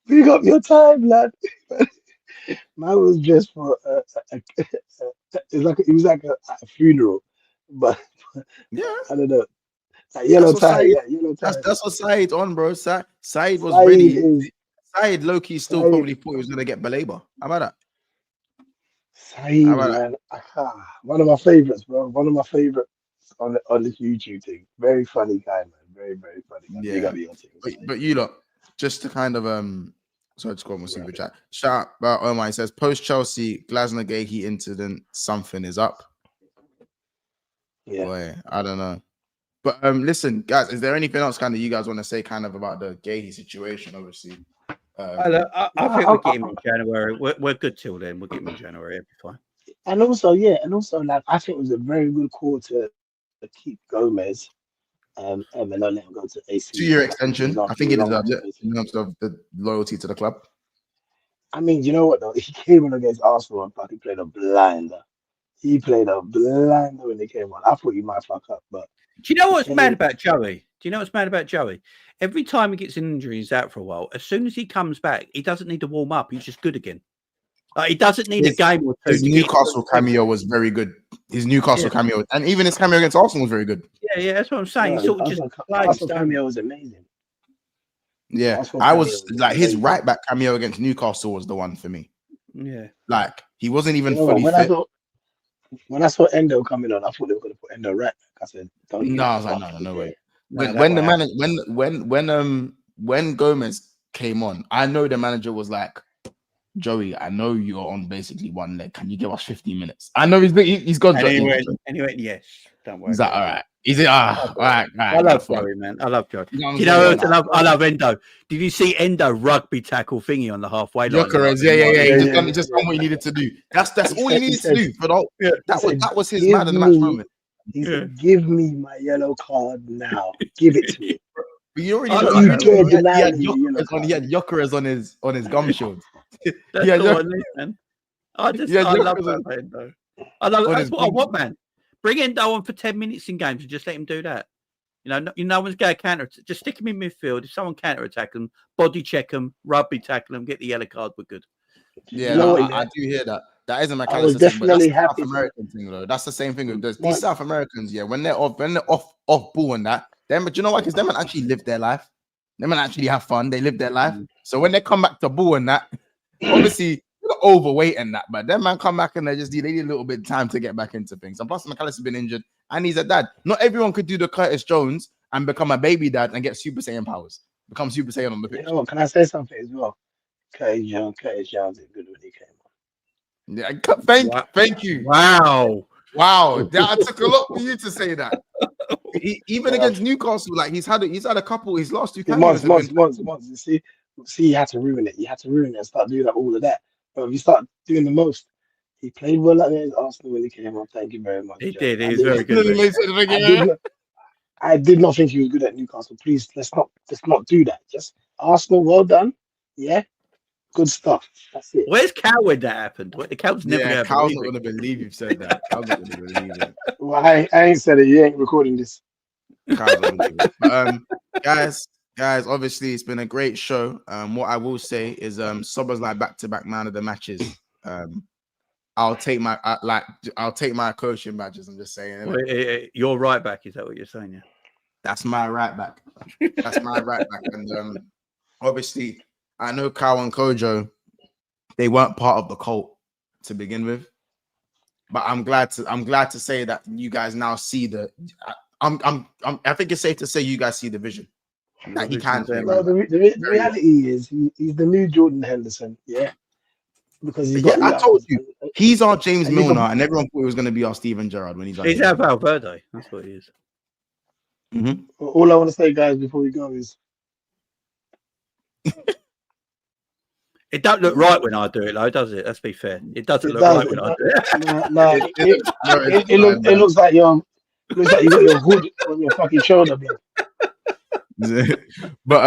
Big up your time, lad. Mine was just for it was like a funeral, but yeah, I don't know. Yellow tie, yellow tie. That's what Saeed's on, bro. Saeed was ready. Saeed low-key still probably thought he was gonna get Baleba. How about that? Saeed, man, one of my favorites, bro. One of my favorites on this YouTube thing. Very funny guy, man. Very, very funny guy. Yeah. Big up your thing. But you lot, just to kind of sorry to call my super chat. Shout out about Omar. He says post Chelsea Glasner Guehi incident, something is up. Yeah. Boy, I don't know. But listen, guys, is there anything else kind of you guys want to say kind of about the Guehi situation? Obviously, I think we'll get him in January. We're good till then. We'll get him in January. It'll be fine. And also, like I think it was a very good call to keep Gomez and not let him go to AC. 2-year extension. I think he deserves it in terms of the loyalty to the club. I mean, you know what though? He came on against Arsenal and fucking played a blinder. He played a blinder when they came on. I thought he might fuck up, but Do you know he what's mad came. about Joey? Do you know what's mad about Joey? Every time he gets an injury, he's out for a while. As soon as he comes back, he doesn't need to warm up. He's just good again. Like, he doesn't need a game or two. His Newcastle cameo was very good. His Newcastle cameo, and even his cameo against Arsenal was very good. Yeah, that's what I'm saying. No, He sort of just Arsenal cameo was amazing. Yeah, Arsenal I cameo was like his right back cameo against Newcastle was the one for me. Yeah, like he wasn't even You know fully what, fit. when I saw Endo coming on, I thought they were going to put Endo right back. I said, "Don't." No, I was like, no way. No, When Gomez came on, I know the manager was like, Joey, I know you're on basically one leg. Can you give us 15 minutes? I know he's got. And he went, yes. Don't worry. He's like, all right. He's all right. I love Joey, man. I love Joey. You know what I love Endo. Did you see Endo rugby tackle thingy on the halfway line? Yeah. He just done what he needed to do. That's all he needed to do. But that was his man of the match moment. He said, "Give me my yellow card now. Give it to me." But you already know he had Jokeres on his gum shield. That's all I need, man. I love that Endo. I love it. That's what I want, man. Bring Endo on for 10 minutes in games and just let him do that. You know, no one's going to counter. Just stick him in midfield. If someone counter attack them, body check them, rugby tackle them, get the yellow card. We're good. Yeah, I do hear that. That isn't my I was definitely happy. South American thing though. That's the same thing with these South Americans. Yeah, when they're off ball and that, them. But you know what? Because them actually live their life. Them actually have fun. They live their life. So when they come back to ball and that, obviously overweight and that, but then man come back and they need a little bit of time to get back into things. And plus McAllister's been injured and he's a dad. Not everyone could do the Curtis Jones and become a baby dad and get Super Saiyan powers. Become Super Saiyan on the pitch. You know what? Can I say something as well? Curtis Jones is good when he came on. Yeah, thank you. Wow. That took a lot for you to say that. Even against Newcastle, like he's had a couple. His last two months. You see, you had to ruin it. You had to ruin it and start doing all of that. But if you start doing the most, he played well against Arsenal when he came on. Thank you very much. He did. He was very good. I did not think he was good at Newcastle. Please, let's not do that. Just Arsenal, well done. Yeah, good stuff. That's it. Where's Cal when that happened? Cal's never Cal's not going to believe you've said that. Cal's not going to believe it. Well, I ain't said it. You ain't recording this. Cal's not believe it. Guys, obviously it's been a great show. What I will say is Soba's like back-to-back man of the matches. I'll take my coaching badges. I'm just saying. You're right back. Is that what you're saying? Yeah. That's my right back. And obviously, I know Kyle and Kojo, they weren't part of the cult to begin with, but I'm glad to say that you guys now see the. I think it's safe to say you guys see the vision. That he can. No, the reality is he's the new Jordan Henderson. Yeah. Because I told you, he's our James Milner, and everyone thought he was going to be our Steven Gerrard when he's done. He's our Valverde. That's what he is. Mm-hmm. All I want to say, guys, before we go is, it don't look right when I do it, though, does it? Let's be fair. It doesn't look right when I do it. No, it looks like you got your hood on your fucking shoulder, man. but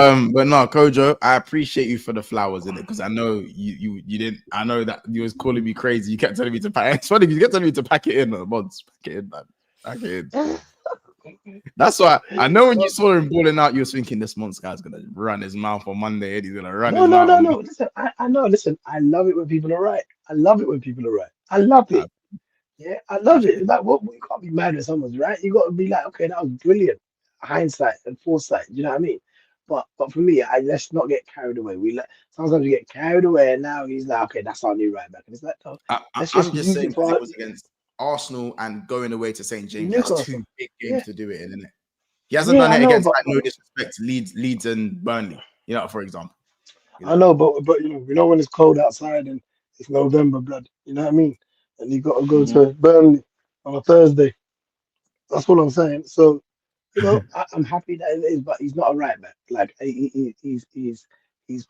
no, Kojo, I appreciate you for the flowers in it because I know you didn't. I know that you was calling me crazy. You kept telling me to pack. It's funny, you kept telling me to pack it in, mods. Pack it in, man. Pack it in. That's why I know when you saw him balling out, you was thinking this month's guy's gonna run his mouth on Monday. And he's gonna run. No. Listen, I know. Listen, I love it when people are right. I love it. Yeah, I love it. Like, what? You can't be mad when someone's right. You got to be like, okay, that was brilliant. Hindsight and foresight. Do you know what I mean? But for me, let's not get carried away. Sometimes we get carried away, and now he's like, okay, that's our new right back. And it's like, no, I'm just saying it was against Arsenal and going away to St. James. That's two big games to do it in, isn't it? He hasn't done it against, no disrespect, Leeds and Burnley. You know, for example. I know, but we know when it's cold outside and it's November, blood. You know what I mean? And you got to go to Burnley on a Thursday. That's what I'm saying. So. I'm happy that it is, but he's not a right back. Like he's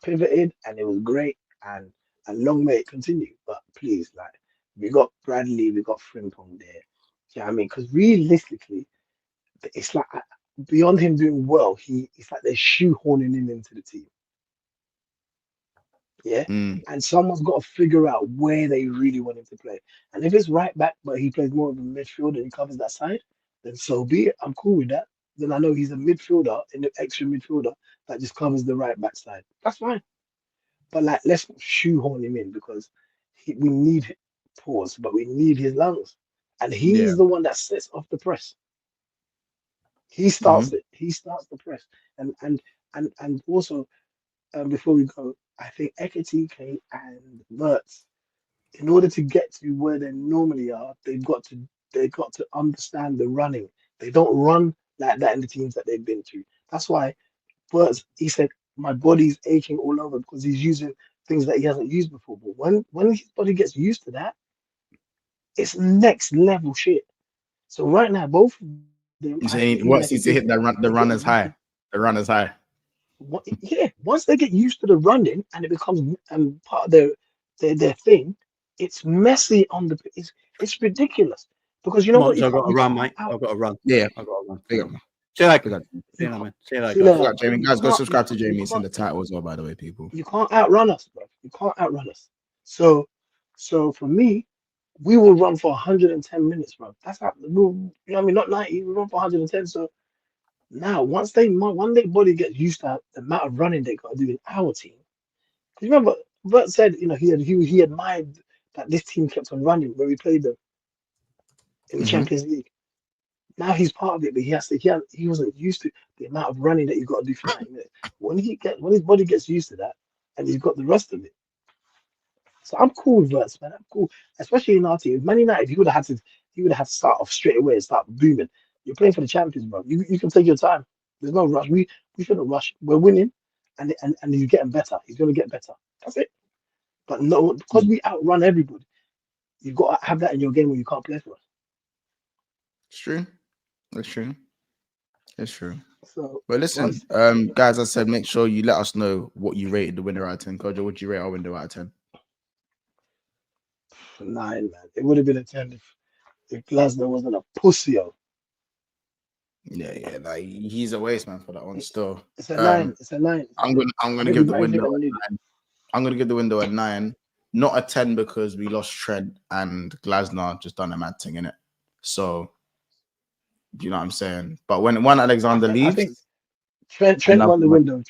pivoted, and it was great, and long may it continue. But please, like we got Bradley, we got Frimpong there. Yeah, I mean, because realistically, it's like beyond him doing well, it's like they're shoehorning him into the team. Yeah. Mm. And someone's got to figure out where they really want him to play. And if it's right back, but he plays more of a midfield and he covers that side, then so be it. I'm cool with that. Then I know he's a midfielder, an extra midfielder that just covers the right back side. That's fine. But like, let's shoehorn him in because we need pause, but we need his lungs. And Yeah. he's the one that sets off the press. He starts it. He starts the press. And also, before we go, I think Ekitike and Mertz, in order to get to where they normally are, they've got to understand the running. They don't run like that in the teams that they've been to. That's why Mertz, he said, my body's aching all over because he's using things that he hasn't used before. But when his body gets used to that, it's next level shit. So right now, both of them, You I saying think wants you to hit the they're getting runners used high. to The runners high. yeah, once they get used to the running and it becomes part of their thing, it's messy on the it's ridiculous because you know what Monts, I've got to run, mate. out, I've got to run. Yeah. I've got to run. Big up. See you later. Big up. See you later, man. See you see later, guys. that, Big up, Jamie. you Guys, go can't- subscribe to you Jamie. It's in can't- the title as well, by the way, people. you can't outrun us, bro. You can't outrun us. So for me, we will run for 110 minutes, bro. That's how you know what I mean, not 90, we run for 110. So now once their body gets used to the amount of running they got to do in our team. Because remember, Bert said, you know, he admired that this team kept on running when we played them in the Champions League. Now he's part of it, but he wasn't used to the amount of running that you got to do for 90 minutes. When his body gets used to that, and he's got the rest of it. So I'm cool with Verts, man. I'm cool, especially in our team. If Man United, he would have had to start off straight away and start booming. You're playing for the champions, bro. You can take your time. There's no rush. We shouldn't rush. We're winning, and he's getting better. He's gonna get better. That's it. But no, because we outrun everybody, you've got to have that in your game where you can't play for us. It's true. That's true. It's true. So, But listen, guys, I said make sure you let us know what you rated the winner out of 10. Kojo, what do you rate our window out of 10? 9, man. It would have been a 10 if Glasner wasn't a pussy. Yeah, like he's a waste man for that one still. It's a 9. It's a 9. I'm gonna give the window a 9. I'm gonna give the window a 9, not a 10 because we lost Trent and Glasner just done a mad thing in it. So you know what I'm saying? But when Alexander leaves, I think Trent won the window.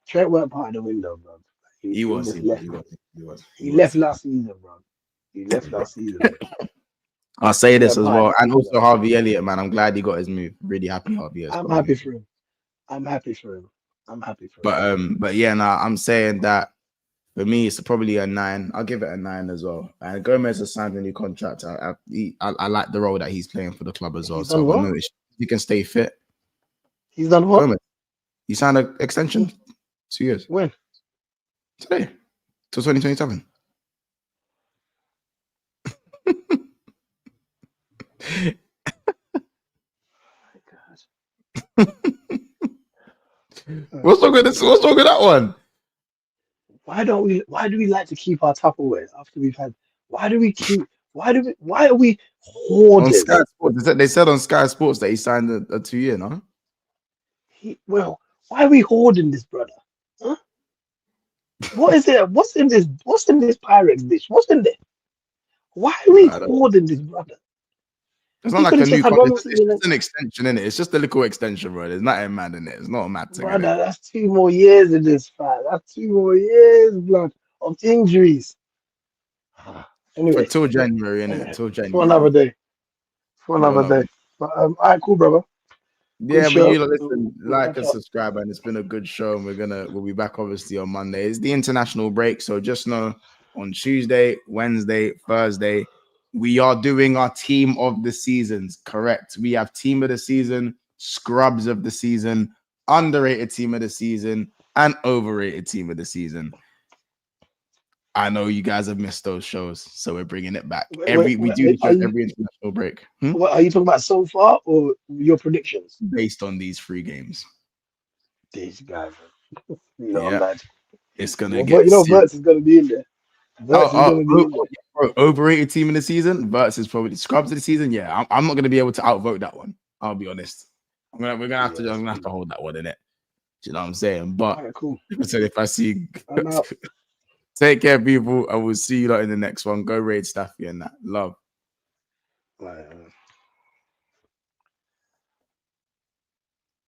Trent weren't part of the window, bro. He left last season, bro. He left last season. I'll say this as well. And also Harvey Elliott, man. I'm glad he got his move. Really happy Harvey. I'm happy for him. But yeah, I'm saying that for me, it's probably a 9. I'll give it a 9 as well. And Gomez has signed a new contract. I like the role that he's playing for the club as well. So I know he can stay fit. He's done what? Gomez, he signed an extension 2 years. When? Today. Till 2027. What's wrong with this? What's wrong with that one? Why do we like to keep our Tupperware after we've had? Why are we hoarding? On Sky Sports, they said on Sky Sports that he signed a 2-year, no? Why are we hoarding this, brother? Huh? What is it? What's in this Pyrex dish? What's in there? Why are we hoarding this, brother? It's not like a new contract. It's just an extension in it. It's just a little extension, bro. There's nothing mad in it. It's not a mad thing. Brother, that's 2 more years in this fight. That's 2 more years, blood, of injuries. Anyway, till January, innit? Till January. For another day. But all right, cool, brother. Yeah, but you listen, like and subscribe, and it's been a good show. And we'll be back obviously on Monday. It's the international break, so just know on Tuesday, Wednesday, Thursday, we are doing our team of the seasons. Correct. We have team of the season, scrubs of the season, underrated team of the season, and overrated team of the season. I know you guys have missed those shows, so we're bringing it back. We do every international break. What are you talking about so far, or your predictions based on these 3 games? These guys, it's gonna get. Verts is gonna be in there. Overrated team in the season versus probably scrubs of the season. Yeah, I'm not gonna be able to outvote that one. I'll be honest. We're gonna have to hold that one in it. Do you know what I'm saying? But right, cool. So if I see Take care, people, and we'll see you lot in the next one. Go raid Staffy and that. Love. Right.